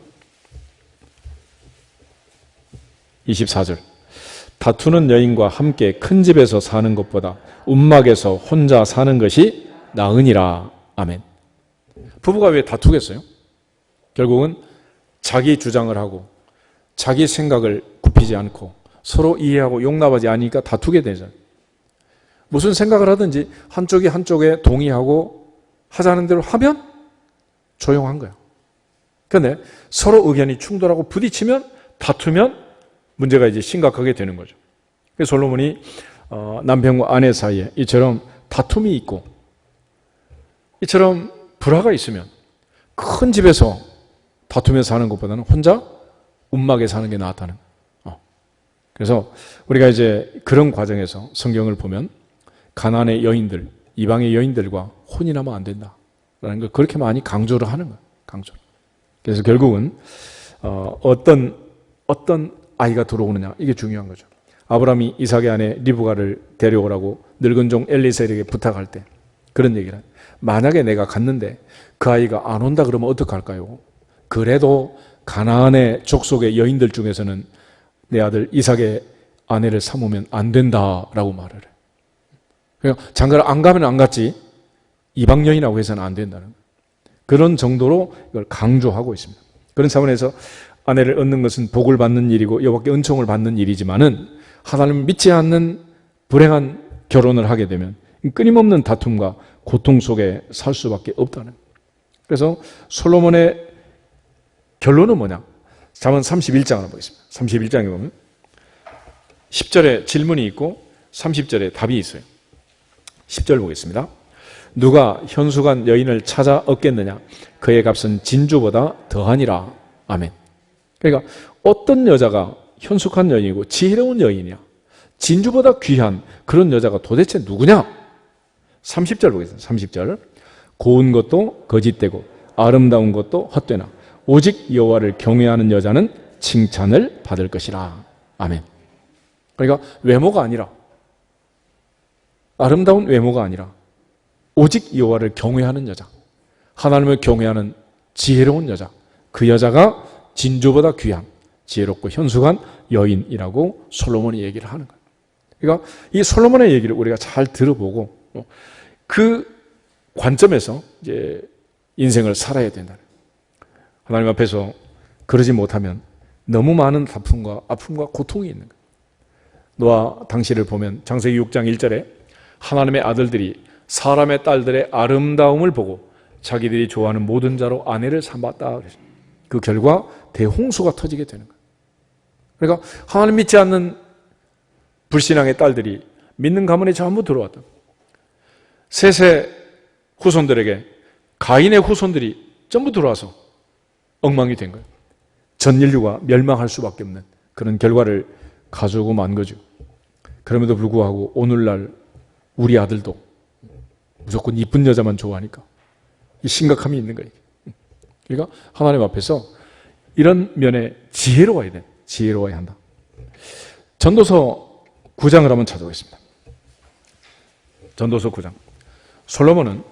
24절. 다투는 여인과 함께 큰 집에서 사는 것보다 움막에서 혼자 사는 것이 나으니라. 아멘. 부부가 왜 다투겠어요? 결국은 자기 주장을 하고 자기 생각을 굽히지 않고 서로 이해하고 용납하지 않으니까 다투게 되잖아요. 무슨 생각을 하든지 한쪽이 한쪽에 동의하고 하자는 대로 하면 조용한 거예요. 그런데 서로 의견이 충돌하고 부딪히면, 다투면 문제가 이제 심각하게 되는 거죠. 그래서 솔로몬이 남편과 아내 사이에 이처럼 다툼이 있고 이처럼 불화가 있으면 큰 집에서 다투며 사는 것보다는 혼자 움막에 사는 게 낫다는 거예요. 그래서 우리가 이제 그런 과정에서 성경을 보면 가나안의 여인들, 이방의 여인들과 혼인하면 안 된다라는 걸 그렇게 많이 강조를 하는 거예요. 강조를. 그래서 결국은 어떤 아이가 들어오느냐, 이게 중요한 거죠. 아브라함이 이삭의 아내 리브가를 데려오라고 늙은 종 엘리셀에게 부탁할 때 그런 얘기를 해요. 만약에 내가 갔는데 그 아이가 안 온다 그러면 어떡할까요? 그래도 가나안의 족속의 여인들 중에서는 내 아들 이삭의 아내를 삼으면 안 된다라고 말을 해요. 그러니까 장가를 안 가면 안 갔지 이방 여인하고 해서는 안 된다는 거예요. 그런 정도로 이걸 강조하고 있습니다. 그런 차원에서 아내를 얻는 것은 복을 받는 일이고 여호와께 은총을 받는 일이지만은 하나님을 믿지 않는 불행한 결혼을 하게 되면 끊임없는 다툼과 고통 속에 살 수밖에 없다는 거예요. 그래서 솔로몬의 결론은 뭐냐? 잠언 31장을 보겠습니다. 31장에 보면 10절에 질문이 있고 30절에 답이 있어요. 10절 보겠습니다. 누가 현숙한 여인을 찾아 얻겠느냐? 그의 값은 진주보다 더하니라. 아멘. 그러니까 어떤 여자가 현숙한 여인이고 지혜로운 여인이야? 진주보다 귀한 그런 여자가 도대체 누구냐? 30절 보겠습니다. 30절. 고운 것도 거짓되고 아름다운 것도 헛되나 오직 여호와를 경외하는 여자는 칭찬을 받을 것이라. 아멘. 그러니까 외모가 아니라 아름다운 외모가 아니라 오직 여호와를 경외하는 여자, 하나님을 경외하는 지혜로운 여자, 그 여자가 진주보다 귀한 지혜롭고 현숙한 여인이라고 솔로몬이 얘기를 하는 거예요. 그러니까 이 솔로몬의 얘기를 우리가 잘 들어보고 그 관점에서 이제 인생을 살아야 된다는 거예요. 하나님 앞에서 그러지 못하면 너무 많은 아픔과 고통이 있는 거예요. 노아 당시를 보면 창세기 6장 1절에 하나님의 아들들이 사람의 딸들의 아름다움을 보고 자기들이 좋아하는 모든 자로 아내를 삼았다. 그 결과 대홍수가 터지게 되는 거예요. 그러니까 하나님 믿지 않는 불신앙의 딸들이 믿는 가문에 전부 들어왔다. 셋의 후손들에게 가인의 후손들이 전부 들어와서 엉망이 된 거예요. 전 인류가 멸망할 수밖에 없는 그런 결과를 가져오고 만 거죠. 그럼에도 불구하고 오늘날 우리 아들도 무조건 이쁜 여자만 좋아하니까 이 심각함이 있는 거예요. 그러니까 하나님 앞에서 이런 면에 지혜로워야 한다. 전도서 9장을 한번 찾아보겠습니다. 전도서 9장. 솔로몬은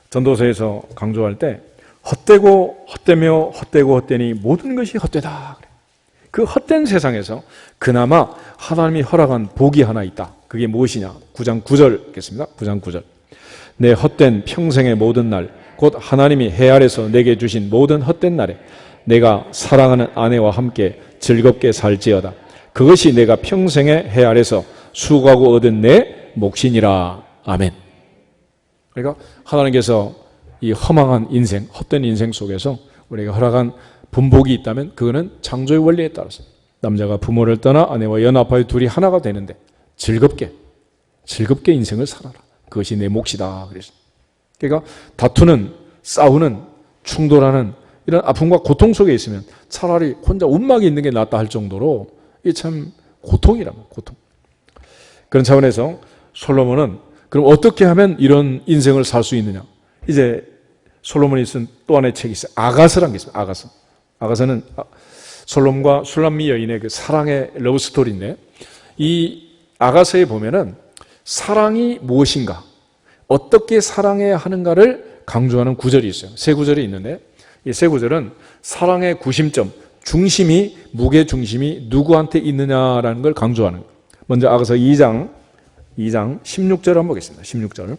전도서에서 강조할 때 헛되고 헛되며 헛되고 헛되니 모든 것이 헛되다. 그 헛된 세상에서 그나마 하나님이 허락한 복이 하나 있다. 그게 무엇이냐? 9장 9절 읽겠습니다. 9장 9절. 내 헛된 평생의 모든 날, 곧 하나님이 해 아래서 내게 주신 모든 헛된 날에 내가 사랑하는 아내와 함께 즐겁게 살지어다. 그것이 내가 평생의 해 아래서 수고하고 얻은 내 몫이니라. 아멘. 그러니까 하나님께서 이 허망한 인생, 헛된 인생 속에서 우리가 허락한 분복이 있다면 그거는 창조의 원리에 따라서 남자가 부모를 떠나 아내와 연합하여 둘이 하나가 되는데 즐겁게 인생을 살아라. 그것이 내 몫이다. 그러니까 다투는, 싸우는, 충돌하는 이런 아픔과 고통 속에 있으면 차라리 혼자 움막이 있는 게 낫다 할 정도로 이게 참 고통이라면 고통. 그런 차원에서 솔로몬은 그럼 어떻게 하면 이런 인생을 살 수 있느냐? 이제 솔로몬이 쓴 또 하나의 책이 있어요. 아가서라는 게 있어요. 아가서. 아가서는 솔로몬과 술람미 여인의 그 사랑의 러브 스토리인데 이 아가서에 보면은 사랑이 무엇인가, 어떻게 사랑해야 하는가를 강조하는 구절이 있어요. 세 구절이 있는데 이 세 구절은 사랑의 구심점, 중심이, 무게 중심이 누구한테 있느냐라는 걸 강조하는 거예요. 먼저 아가서 2장 16절 한번 보겠습니다. 16절.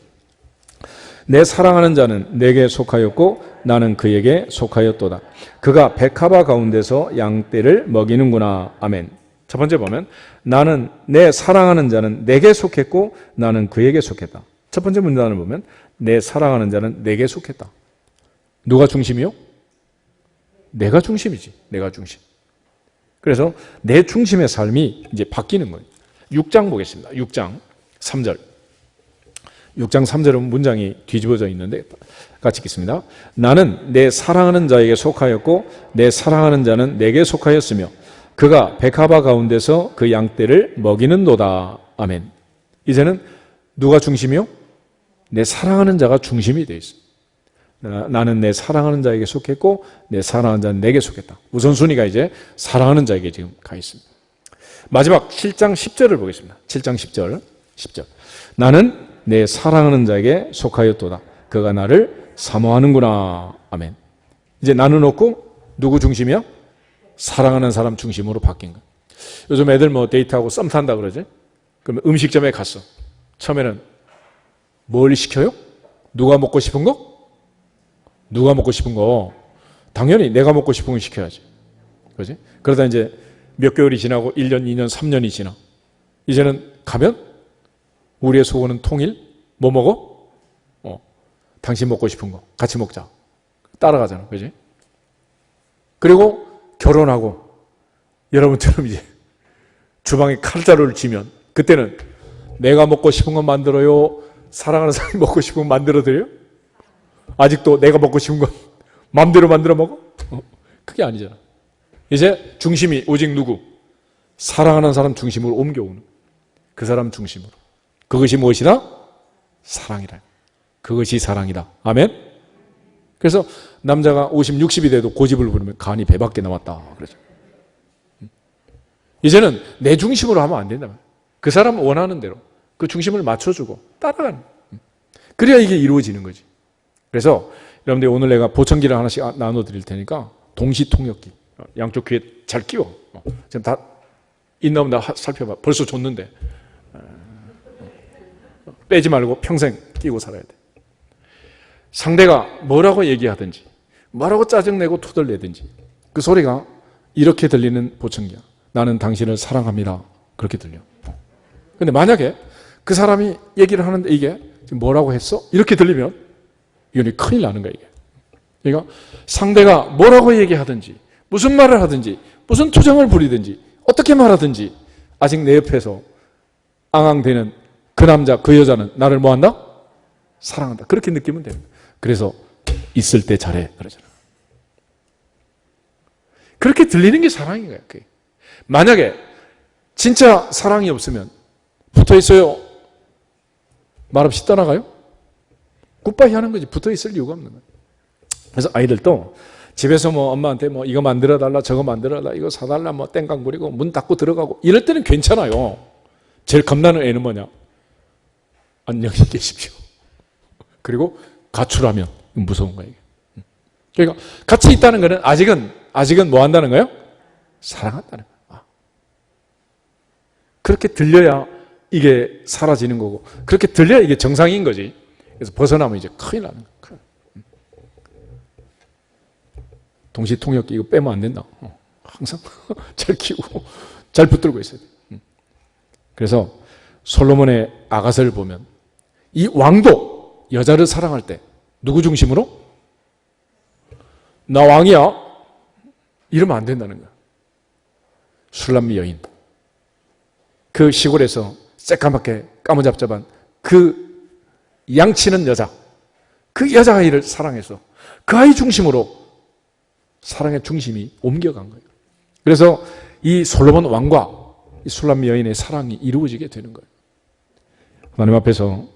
내 사랑하는 자는 내게 속하였고 나는 그에게 속하였도다. 그가 백합화 가운데서 양떼를 먹이는구나. 아멘. 첫 번째 보면 나는 내 사랑하는 자는 내게 속했고 나는 그에게 속했다. 첫 번째 문단을 보면 내 사랑하는 자는 내게 속했다. 누가 중심이요? 내가 중심이지. 내가 중심. 그래서 내 중심의 삶이 이제 바뀌는 거예요. 6장 보겠습니다. 6장 3절. 6장 3절은 문장이 뒤집어져 있는데 같이 읽겠습니다. 나는 내 사랑하는 자에게 속하였고 내 사랑하는 자는 내게 속하였으며 그가 백합화 가운데서 그 양떼를 먹이는도다. 아멘. 이제는 누가 중심이요? 내 사랑하는 자가 중심이 되어 있어요. 나는 내 사랑하는 자에게 속했고 내 사랑하는 자는 내게 속했다. 우선순위가 이제 사랑하는 자에게 지금 가 있습니다. 마지막 7장 10절을 보겠습니다. 7장 10절. 나는 내 사랑하는 자에게 속하였도다. 그가 나를 사모하는구나. 아멘. 이제 나는 없고 누구 중심이야? 사랑하는 사람 중심으로 바뀐 거야. 요즘 애들 뭐 데이트하고 썸 탄다 그러지? 그러면 음식점에 갔어. 처음에는 뭘 시켜요? 누가 먹고 싶은 거? 누가 먹고 싶은 거? 당연히 내가 먹고 싶은 거 시켜야지. 그렇지? 그러다 이제 몇 개월이 지나고 1년, 2년, 3년이 지나. 이제는 가면 우리의 소원은 통일. 뭐 먹어? 당신 먹고 싶은 거 같이 먹자. 따라가잖아. 그렇지? 그리고 결혼하고 여러분처럼 이제 주방에 칼자루를 쥐면 그때는 내가 먹고 싶은 거 만들어요? 사랑하는 사람이 먹고 싶은 거 만들어드려요? 아직도 내가 먹고 싶은 건 마음대로 만들어 먹어? 그게 아니잖아. 이제 중심이 오직 누구? 사랑하는 사람 중심으로 옮겨오는 그 사람 중심으로. 그것이 무엇이다? 사랑이다. 그것이 사랑이다. 아멘? 그래서 남자가 50, 60이 돼도 고집을 부리면 간이 배밖에 남았다. 그러죠. 이제는 내 중심으로 하면 안 된다. 그 사람 원하는 대로 그 중심을 맞춰주고 따라가는. 그래야 이게 이루어지는 거지. 그래서 여러분들 오늘 내가 보청기를 하나씩 나눠드릴 테니까 동시통역기. 양쪽 귀에 잘 끼워. 지금 다 있나 없나 살펴봐. 벌써 줬는데. 빼지 말고 평생 끼고 살아야 돼. 상대가 뭐라고 얘기하든지 뭐라고 짜증내고 토들내든지 그 소리가 이렇게 들리는 보청기야. 나는 당신을 사랑합니다. 그렇게 들려. 근데 만약에 그 사람이 얘기를 하는데 이게 지금 뭐라고 했어? 이렇게 들리면 이건 큰일 나는 거야 이게. 그러니까 상대가 뭐라고 얘기하든지 무슨 말을 하든지 무슨 투정을 부리든지 어떻게 말하든지 아직 내 옆에서 앙앙대는 그 남자 그 여자는 나를 뭐한다? 사랑한다. 그렇게 느끼면 됩니다. 그래서 있을 때 잘해 그러잖아. 그렇게 들리는 게 사랑인 거야. 그게. 만약에 진짜 사랑이 없으면 붙어 있어요. 말없이 떠나가요? 굿바이 하는 거지. 붙어 있을 이유가 없는 거야. 그래서 아이들도 집에서 뭐 엄마한테 뭐 이거 만들어 달라 저거 만들어 달라 이거 사달라 뭐 땡깡 부리고 문 닫고 들어가고 이럴 때는 괜찮아요. 제일 겁나는 애는 뭐냐? 안녕히 계십시오. 그리고 가출하면 무서운 거예요. 그러니까 같이 있다는 것은 아직은 뭐 한다는 거예요? 사랑한다는 거예요. 그렇게 들려야 이게 사라지는 거고 그렇게 들려야 이게 정상인 거지. 그래서 벗어나면 이제 큰일 나는 거예요. 동시통역기 이거 빼면 안 된다. 항상 잘 키우고 잘 붙들고 있어야 돼. 그래서 솔로몬의 아가서를 보면 이 왕도 여자를 사랑할 때 누구 중심으로? 나 왕이야. 이러면 안 된다는 거야. 술람미 여인. 그 시골에서 새까맣게 까무잡잡한 그 양치는 여자. 그 여자아이를 사랑해서 그 아이 중심으로 사랑의 중심이 옮겨간 거예요. 그래서 이 솔로몬 왕과 이 술람미 여인의 사랑이 이루어지게 되는 거예요. 하나님 앞에서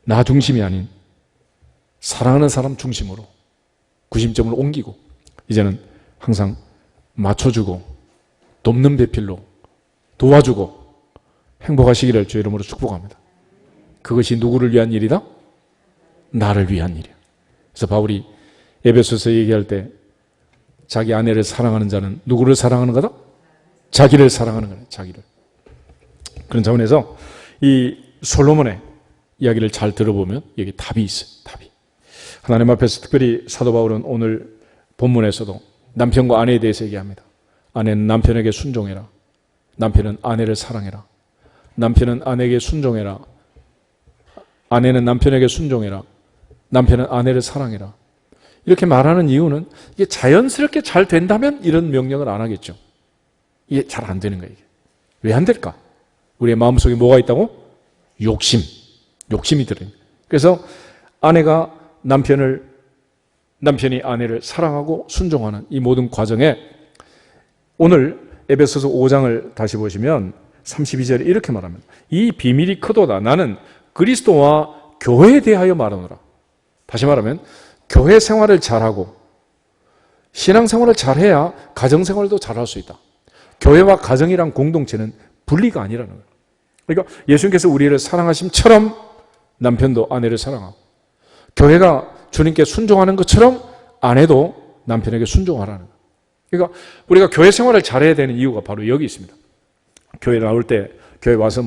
나 중심이 아닌 사랑하는 사람 중심으로 구심점을 옮기고 이제는 항상 맞춰주고 돕는 배필로 도와주고 행복하시기를 주의 이름으로 축복합니다. 그것이 누구를 위한 일이다? 나를 위한 일이야. 그래서 바울이 에베소서 얘기할 때 자기 아내를 사랑하는 자는 누구를 사랑하는 거다? 자기를 사랑하는 거다. 자기를. 그런 차원에서 이 솔로몬의 이야기를 잘 들어보면 여기 답이 있어요. 답이. 하나님 앞에서 특별히 사도 바울은 오늘 본문에서도 남편과 아내에 대해서 얘기합니다. 아내는 남편에게 순종해라. 남편은 아내를 사랑해라. 남편은 아내에게 순종해라. 아내는 남편에게 순종해라. 남편은 아내를 사랑해라. 이렇게 말하는 이유는 이게 자연스럽게 잘 된다면 이런 명령을 안 하겠죠. 이게 잘 안 되는 거예요. 왜 안 될까? 우리의 마음속에 뭐가 있다고? 욕심이 들어요. 그래서 아내가 남편이 아내를 사랑하고 순종하는 이 모든 과정에 오늘 에베소서 5장을 다시 보시면 32절에 이렇게 말합니다. 이 비밀이 크도다. 나는 그리스도와 교회에 대하여 말하노라. 다시 말하면 교회 생활을 잘하고 신앙생활을 잘해야 가정생활도 잘할 수 있다. 교회와 가정이란 공동체는 분리가 아니라는 거예요. 그러니까 예수님께서 우리를 사랑하심처럼 남편도 아내를 사랑하고 교회가 주님께 순종하는 것처럼 아내도 남편에게 순종하라는 거예요. 그러니까 우리가 교회 생활을 잘해야 되는 이유가 바로 여기 있습니다. 교회 나올 때, 교회 와서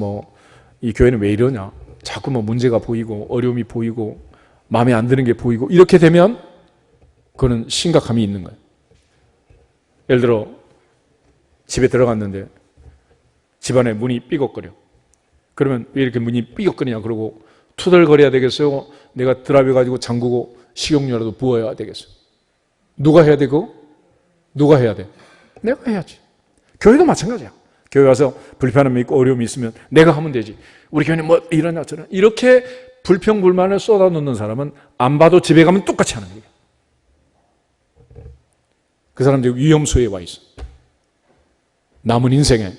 이 교회는 왜 이러냐, 자꾸 문제가 보이고 어려움이 보이고 마음에 안 드는 게 보이고 이렇게 되면 그거는 심각함이 있는 거예요. 예를 들어 집에 들어갔는데 집안에 문이 삐걱거려. 그러면 왜 이렇게 문이 삐걱거리냐 그러고 투덜거려야 되겠어요? 내가 드랍해가지고 잠그고 식용유라도 부어야 되겠어요? 누가 해야 되고? 누가 해야 돼? 내가 해야지. 교회도 마찬가지야. 교회 와서 불편함이 있고 어려움이 있으면 내가 하면 되지. 우리 교회는 이러냐 저러냐 이렇게 불평불만을 쏟아놓는 사람은 안 봐도 집에 가면 똑같이 하는 거예요. 그 사람들이 위험수에 와 있어. 남은 인생에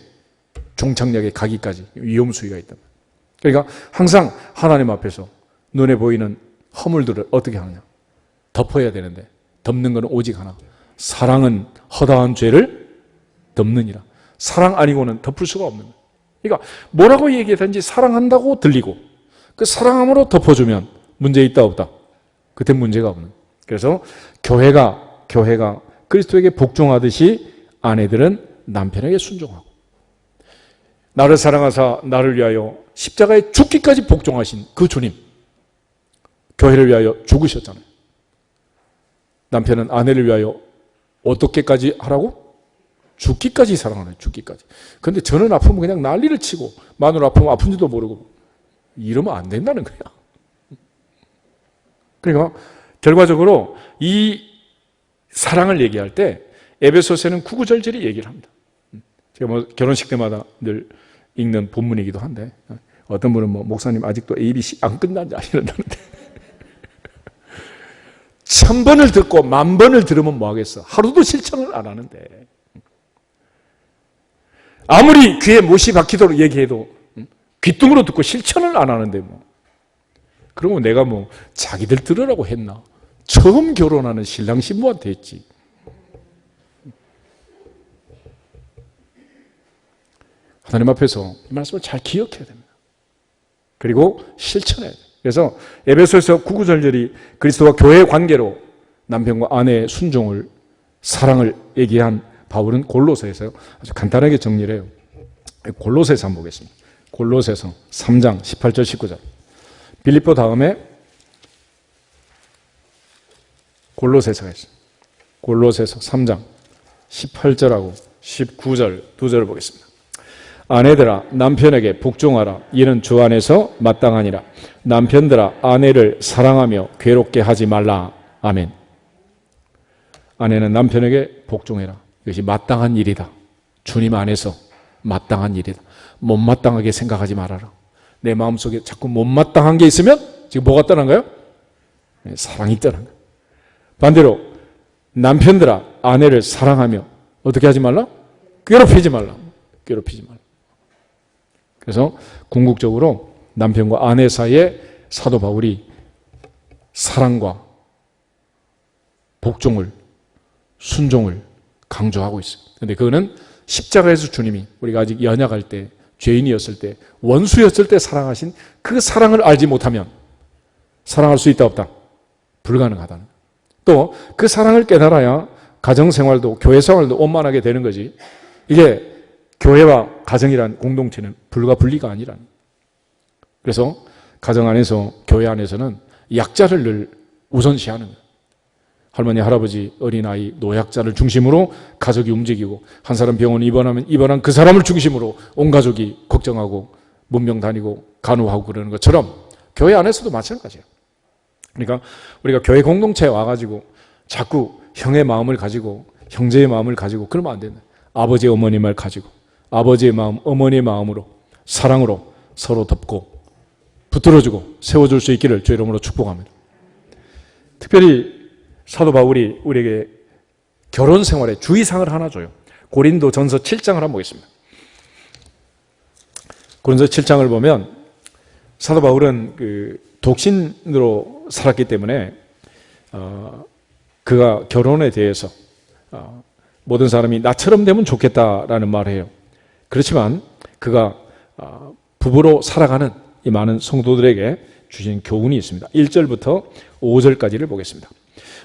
종착역에 가기까지 위험수위가 있다. 그러니까 항상 하나님 앞에서 눈에 보이는 허물들을 어떻게 하느냐, 덮어야 되는데 덮는 것은 오직 하나, 사랑은 허다한 죄를 덮느니라. 사랑 아니고는 덮을 수가 없는 거예요. 그러니까 뭐라고 얘기하든지 사랑한다고 들리고 그 사랑함으로 덮어주면 문제 있다 없다? 그때 문제가 없는 거예요. 그래서 교회가 그리스도에게 복종하듯이 아내들은 남편에게 순종하고, 나를 사랑하사 나를 위하여 십자가에 죽기까지 복종하신 그 주님, 교회를 위하여 죽으셨잖아요. 남편은 아내를 위하여 어떻게까지 하라고? 죽기까지 사랑하는, 죽기까지. 그런데 저는 아프면 그냥 난리를 치고 마누라 아프면 아픈지도 모르고 이러면 안 된다는 거야. 그러니까 결과적으로 이 사랑을 얘기할 때 에베소서에는 구구절절히 얘기를 합니다. 제가 결혼식 때마다 늘 읽는 본문이기도 한데, 어떤 분은 목사님 아직도 ABC 안 끝났냐 이런다는데 1000번을 듣고 10,000번을 들으면 뭐 하겠어? 하루도 실천을 안 하는데, 아무리 귀에 못이 박히도록 얘기해도 귀뚱으로 듣고 실천을 안 하는데 그러면 내가 자기들 들으라고 했나? 처음 결혼하는 신랑 신부한테 했지. 하나님 앞에서 이 말씀을 잘 기억해야 됩니다. 그리고 실천해야 돼요. 그래서 에베소에서 구구절절이 그리스도와 교회의 관계로 남편과 아내의 순종을, 사랑을 얘기한 바울은 골로새에서 아주 간단하게 정리를 해요. 골로새서 한번 보겠습니다. 골로새서 3장 18절 19절. 빌립보 다음에 골로새서가 있어요. 골로새서 3장 18절하고 19절 두 절을 보겠습니다. 아내들아 남편에게 복종하라. 이는 주 안에서 마땅하니라. 남편들아 아내를 사랑하며 괴롭게 하지 말라. 아멘. 아내는 남편에게 복종해라. 이것이 마땅한 일이다. 주님 안에서 마땅한 일이다. 못마땅하게 생각하지 말아라. 내 마음속에 자꾸 못마땅한 게 있으면 지금 뭐가 떠난 거예요? 사랑이 떠난 거예요. 반대로 남편들아 아내를 사랑하며 어떻게 하지 말라? 괴롭히지 말라. 괴롭히지 말라. 그래서 궁극적으로 남편과 아내 사이에 사도 바울이 사랑과 복종을, 순종을 강조하고 있어요. 그런데 그거는 십자가에서 주님이 우리가 아직 연약할 때, 죄인이었을 때, 원수였을 때 사랑하신 그 사랑을 알지 못하면 사랑할 수 있다 없다? 불가능하다는. 또 그 사랑을 깨달아야 가정생활도 교회생활도 원만하게 되는 거지. 이게 교회와 가정이란 공동체는 불과 분리가 아니라는. 그래서 가정 안에서, 교회 안에서는 약자를 늘 우선시하는 거예요. 할머니, 할아버지, 어린아이, 노약자를 중심으로 가족이 움직이고, 한 사람 병원에 입원하면 입원한 그 사람을 중심으로 온 가족이 걱정하고 문병 다니고 간호하고 그러는 것처럼 교회 안에서도 마찬가지예요. 그러니까 우리가 교회 공동체에 와가지고 자꾸 형의 마음을 가지고 형제의 마음을 가지고 그러면 안 된다. 아버지, 어머니를 가지고 아버지의 마음, 어머니의 마음으로 사랑으로 서로 덮고 붙들어주고 세워줄 수 있기를 주의 이름으로 축복합니다. 특별히 사도 바울이 우리에게 결혼 생활에 주의사항을 하나 줘요. 고린도 전서 7장을 한번 보겠습니다. 고린도 7장을 보면 사도 바울은 독신으로 살았기 때문에 그가 결혼에 대해서 모든 사람이 나처럼 되면 좋겠다라는 말을 해요. 그렇지만 그가 부부로 살아가는 이 많은 성도들에게 주신 교훈이 있습니다. 1절부터 5절까지를 보겠습니다.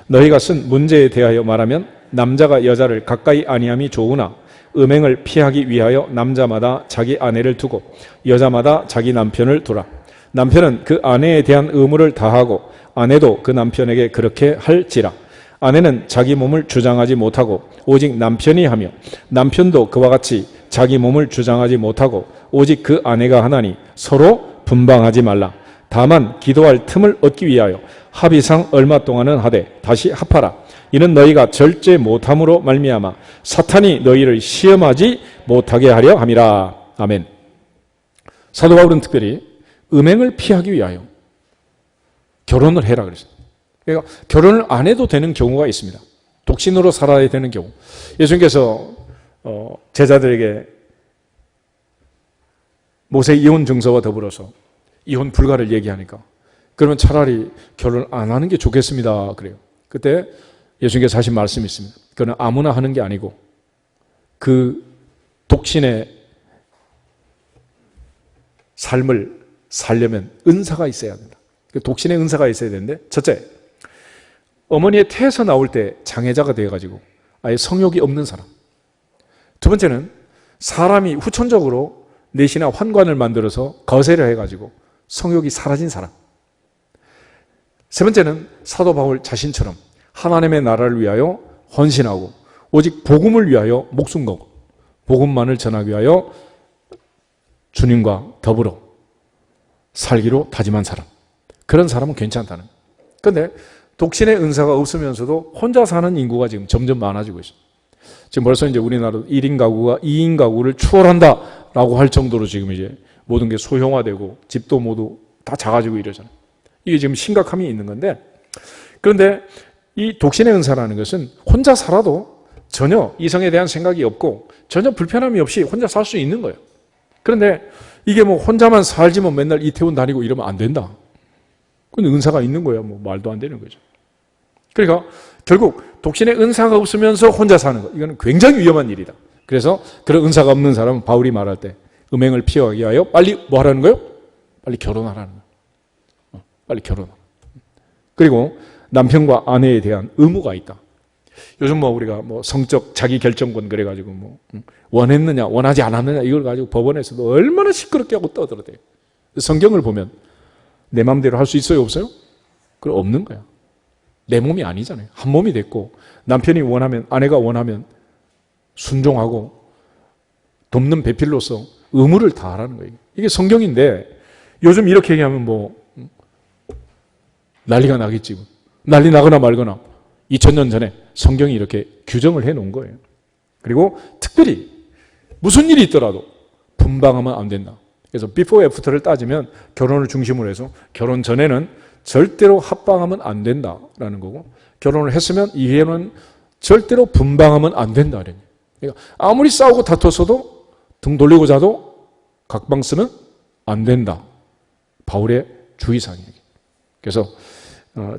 너희가 쓴 문제에 대하여 말하면 남자가 여자를 가까이 아니함이 좋으나 음행을 피하기 위하여 남자마다 자기 아내를 두고 여자마다 자기 남편을 두라. 남편은 그 아내에 대한 의무를 다하고 아내도 그 남편에게 그렇게 할지라. 아내는 자기 몸을 주장하지 못하고 오직 남편이 하며 남편도 그와 같이 자기 몸을 주장하지 못하고 오직 그 아내가 하나니 서로 분방하지 말라. 다만 기도할 틈을 얻기 위하여 합의상 얼마 동안은 하되 다시 합하라. 이는 너희가 절제 못함으로 말미암아 사탄이 너희를 시험하지 못하게 하려 함이라. 아멘. 사도 바울은 특별히 음행을 피하기 위하여 결혼을 해라 그랬어요. 그러니까 결혼을 안 해도 되는 경우가 있습니다. 독신으로 살아야 되는 경우. 예수님께서 제자들에게 모세 이혼 증서와 더불어서 이혼 불가를 얘기하니까 그러면 차라리 결혼 안 하는 게 좋겠습니다. 그래요. 그때 예수님께서 하신 말씀이 있습니다. 그는 아무나 하는 게 아니고 그 독신의 삶을 살려면 은사가 있어야 된다. 독신의 은사가 있어야 되는데 첫째, 어머니의 태에서 나올 때 장애자가 되어가지고 아예 성욕이 없는 사람. 두 번째는 사람이 후천적으로 내시나 환관을 만들어서 거세를 해가지고 성욕이 사라진 사람. 세 번째는 사도 바울 자신처럼 하나님의 나라를 위하여 헌신하고 오직 복음을 위하여 목숨 걸고 복음만을 전하기 위하여 주님과 더불어 살기로 다짐한 사람. 그런 사람은 괜찮다는 거예요. 그런데 독신의 은사가 없으면서도 혼자 사는 인구가 지금 점점 많아지고 있어요. 지금 벌써 이제 우리나라 1인 가구가 2인 가구를 추월한다라고 할 정도로 지금 이제 모든 게 소형화되고 집도 모두 다 작아지고 이러잖아요. 이게 지금 심각함이 있는 건데, 그런데 이 독신의 은사라는 것은 혼자 살아도 전혀 이성에 대한 생각이 없고 전혀 불편함이 없이 혼자 살 수 있는 거예요. 그런데 이게 뭐 혼자만 살지 뭐 맨날 이태원 다니고 이러면 안 된다. 근데 은사가 있는 거야. 뭐 말도 안 되는 거죠. 그러니까 결국 독신의 은사가 없으면서 혼자 사는 거, 이거는 굉장히 위험한 일이다. 그래서 그런 은사가 없는 사람은 바울이 말할 때 음행을 피하기 위하여 빨리 뭐 하라는 거예요? 빨리 결혼하라는 거예요. 빨리 결혼하라. 그리고 남편과 아내에 대한 의무가 있다. 요즘 뭐 우리가 뭐 성적 자기 결정권 그래가지고 뭐 원했느냐 원하지 않았느냐 이걸 가지고 법원에서도 얼마나 시끄럽게 하고 떠들어대요. 성경을 보면 내 마음대로 할 수 있어요 없어요? 그럼 없는 거야. 내 몸이 아니잖아요. 한 몸이 됐고 남편이 원하면 아내가 원하면 순종하고 돕는 배필로서 의무를 다하라는 거예요. 이게 성경인데 요즘 이렇게 얘기하면 뭐 난리가 나겠지. 난리 나거나 말거나 2000년 전에 성경이 이렇게 규정을 해놓은 거예요. 그리고 특별히 무슨 일이 있더라도 분방하면 안 된다. 그래서 비포 애프터를 따지면 결혼을 중심으로 해서 결혼 전에는 절대로 합방하면 안 된다라는 거고 결혼을 했으면 이후에는 절대로 분방하면 안 된다. 그러니까 아무리 싸우고 다퉜어도 등 돌리고 자도 각방쓰면 안 된다. 바울의 주의사항이에요. 그래서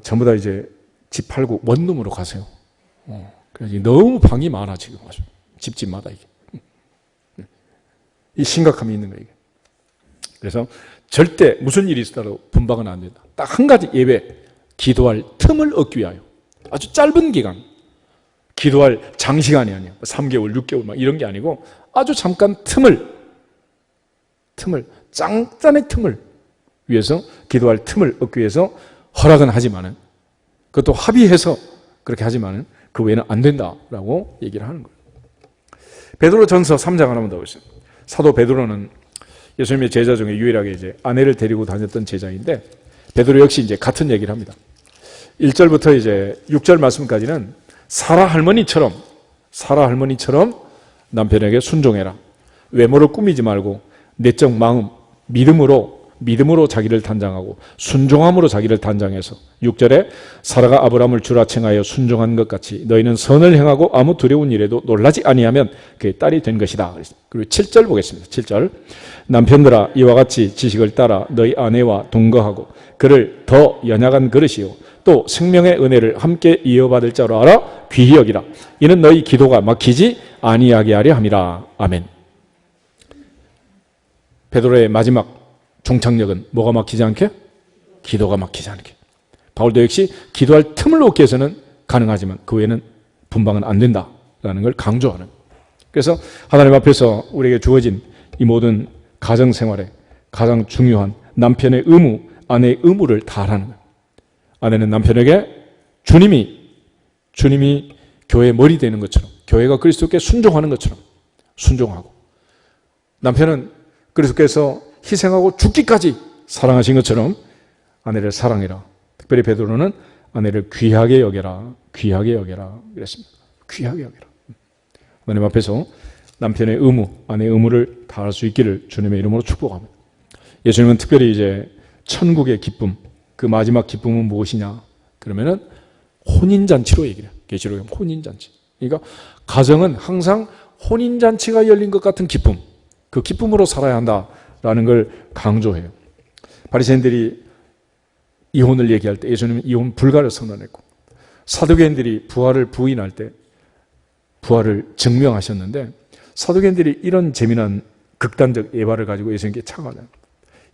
전부 다 이제 집 팔고 원룸으로 가세요. 그래서 너무 방이 많아 지금 아주 집집마다 이게 이 심각함이 있는 거예요. 그래서 절대 무슨 일이 있어도 분방은 안 된다. 딱 한 가지 예외, 기도할 틈을 얻기 위하여 아주 짧은 기간, 기도할 장시간이 아니에요. 3개월, 6개월 막 이런 게 아니고 아주 잠깐 틈을 짱짠의 틈을 위해서 기도할 틈을 얻기 위해서 허락은 하지만은 그것도 합의해서 그렇게 하지만은 그 외에는 안 된다라고 얘기를 하는 거예요. 베드로전서 3장 하나만 더 보겠습니다. 사도 베드로는 예수님의 제자 중에 유일하게 이제 아내를 데리고 다녔던 제자인데 베드로 역시 이제 같은 얘기를 합니다. 1절부터 이제 6절 말씀까지는 사라 할머니처럼 남편에게 순종해라. 외모를 꾸미지 말고 내적 마음, 믿음으로 자기를 단장하고 순종함으로 자기를 단장해서 6절에 사라가 아브라함을 주라 칭하여 순종한 것 같이 너희는 선을 행하고 아무 두려운 일에도 놀라지 아니하면 그의 딸이 된 것이다. 그리고 7절 보겠습니다. 7절 남편들아 이와 같이 지식을 따라 너희 아내와 동거하고 그를 더 연약한 그릇이요 또 생명의 은혜를 함께 이어받을 자로 알아 귀히 여기라. 이는 너희 기도가 막히지 아니하게 하려 함이라. 아멘. 베드로의 마지막 종착역은 뭐가 막히지 않게? 기도가 막히지 않게. 바울도 역시 기도할 틈을 얻기 위해서는 가능하지만 그 외에는 분방은 안 된다라는 걸 강조하는. 그래서 하나님 앞에서 우리에게 주어진 이 모든 가정생활에 가장 중요한 남편의 의무, 아내의 의무를 다하라는 거예요. 아내는 남편에게 주님이 교회의 머리 되는 것처럼, 교회가 그리스도께 순종하는 것처럼 순종하고, 남편은 그리스도께서 희생하고 죽기까지 사랑하신 것처럼 아내를 사랑해라. 특별히 베드로는 아내를 귀하게 여겨라, 귀하게 여겨라 그랬습니다. 귀하게 여겨라. 하나님 앞에서 남편의 의무, 아내의 의무를 다할 수 있기를 주님의 이름으로 축복합니다. 예수님은 특별히 이제 천국의 기쁨, 그 마지막 기쁨은 무엇이냐? 그러면은 혼인잔치로 얘기를 해요. 계시록에 혼인잔치. 그러니까 가정은 항상 혼인잔치가 열린 것 같은 기쁨, 그 기쁨으로 살아야 한다라는 걸 강조해요. 바리새인들이 이혼을 얘기할 때 예수님은 이혼 불가를 선언했고, 사두개인들이 부활을 부인할 때 부활을 증명하셨는데, 사두개인들이 이런 재미난 극단적 예발을 가지고 예수님께 차가워요.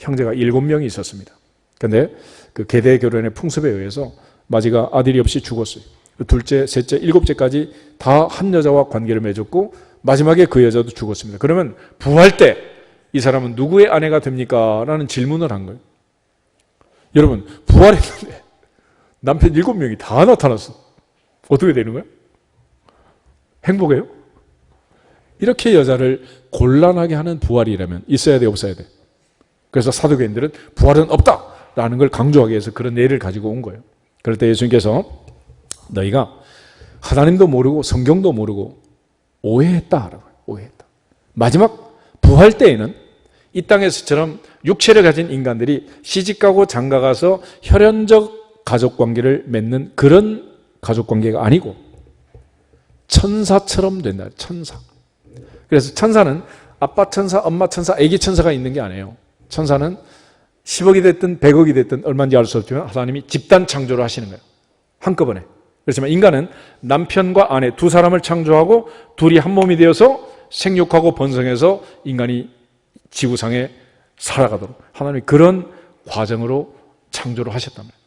형제가 7명이 있었습니다. 그런데 그 계대 결혼의 풍습에 의해서 마지가 아들이 없이 죽었어요. 둘째, 셋째, 7째까지 다 한 여자와 관계를 맺었고 마지막에 그 여자도 죽었습니다. 그러면 부활 때 이 사람은 누구의 아내가 됩니까? 라는 질문을 한 거예요. 여러분, 부활했는데 남편 7명이 다 나타났어. 어떻게 되는 거예요? 행복해요? 이렇게 여자를 곤란하게 하는 부활이라면 있어야 돼, 없어야 돼? 그래서 사두개인들은 부활은 없다라는 걸 강조하기 위해서 그런 예를 가지고 온 거예요. 그럴 때 예수님께서 너희가 하나님도 모르고 성경도 모르고 오해했다라고 해요. 오해했다. 마지막 부활 때에는 이 땅에서처럼 육체를 가진 인간들이 시집가고 장가가서 혈연적 가족관계를 맺는 그런 가족관계가 아니고 천사처럼 된다. 천사. 그래서 천사는 아빠 천사, 엄마 천사, 아기 천사가 있는 게 아니에요. 천사는 10억이 됐든 100억이 됐든 얼마인지 알 수 없지만 하나님이 집단 창조를 하시는 거예요. 한꺼번에. 그렇지만 인간은 남편과 아내 두 사람을 창조하고 둘이 한 몸이 되어서 생육하고 번성해서 인간이 지구상에 살아가도록 하나님이 그런 과정으로 창조를 하셨단 말이에요.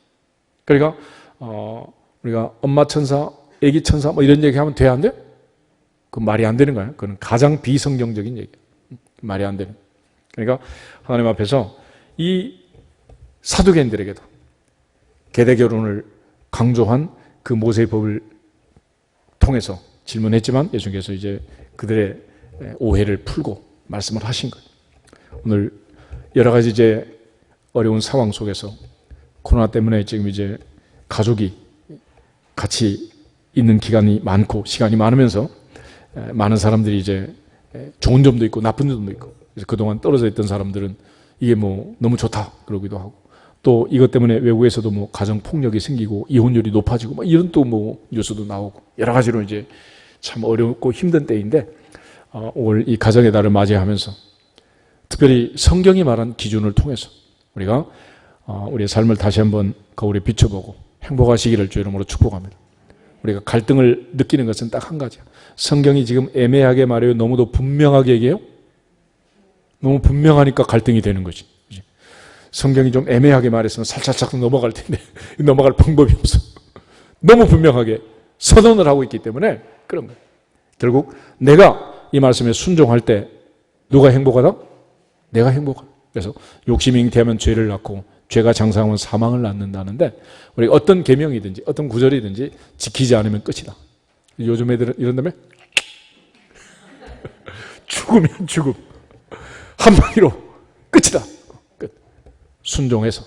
그러니까 우리가 엄마 천사, 아기 천사 뭐 이런 얘기하면 돼, 안 돼? 그 말이 안 되는 거예요. 그건 가장 비성경적인 얘기예요. 말이 안 되는. 그러니까 하나님 앞에서 이 사두개인들에게도 계대 결혼을 강조한 그 모세의 법을 통해서 질문했지만 예수님께서 이제 그들의 오해를 풀고 말씀을 하신 거예요. 오늘 여러 가지 이제 어려운 상황 속에서 코로나 때문에 지금 이제 가족이 같이 있는 기간이 많고 시간이 많으면서 많은 사람들이 이제 좋은 점도 있고 나쁜 점도 있고, 그래서 그동안 떨어져 있던 사람들은 이게 뭐 너무 좋다 그러기도 하고, 또 이것 때문에 외국에서도 뭐 가정 폭력이 생기고 이혼율이 높아지고 뭐 이런 또 뭐 뉴스도 나오고 여러 가지로 이제 참 어렵고 힘든 때인데, 올 이 가정의 달을 맞이하면서 특별히 성경이 말한 기준을 통해서 우리가 우리의 삶을 다시 한번 거울에 비춰보고 행복하시기를 주의 이름으로 축복합니다. 우리가 갈등을 느끼는 것은 딱 한 가지야. 성경이 지금 애매하게 말해요? 너무도 분명하게 얘기해요? 너무 분명하니까 갈등이 되는 거지. 성경이 좀 애매하게 말했으면 살짝 넘어갈 텐데 넘어갈 방법이 없어. 너무 분명하게 선언을 하고 있기 때문에 그런 거예요. 결국 내가 이 말씀에 순종할 때 누가 행복하다? 내가 행복하다. 그래서 욕심이 잉태하면 죄를 낳고 죄가 장사하면 사망을 낳는다는데, 우리가 어떤 계명이든지 어떤 구절이든지 지키지 않으면 끝이다. 요즘 애들은 이런다며? 죽으면 죽음. 한마디로 끝이다. 끝. 순종해서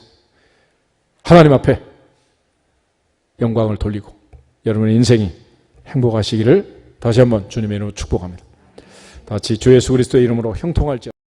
하나님 앞에 영광을 돌리고 여러분의 인생이 행복하시기를 다시 한번 주님의 이름으로 축복합니다. 다 같이 주 예수 그리스도의 이름으로 형통할지어다.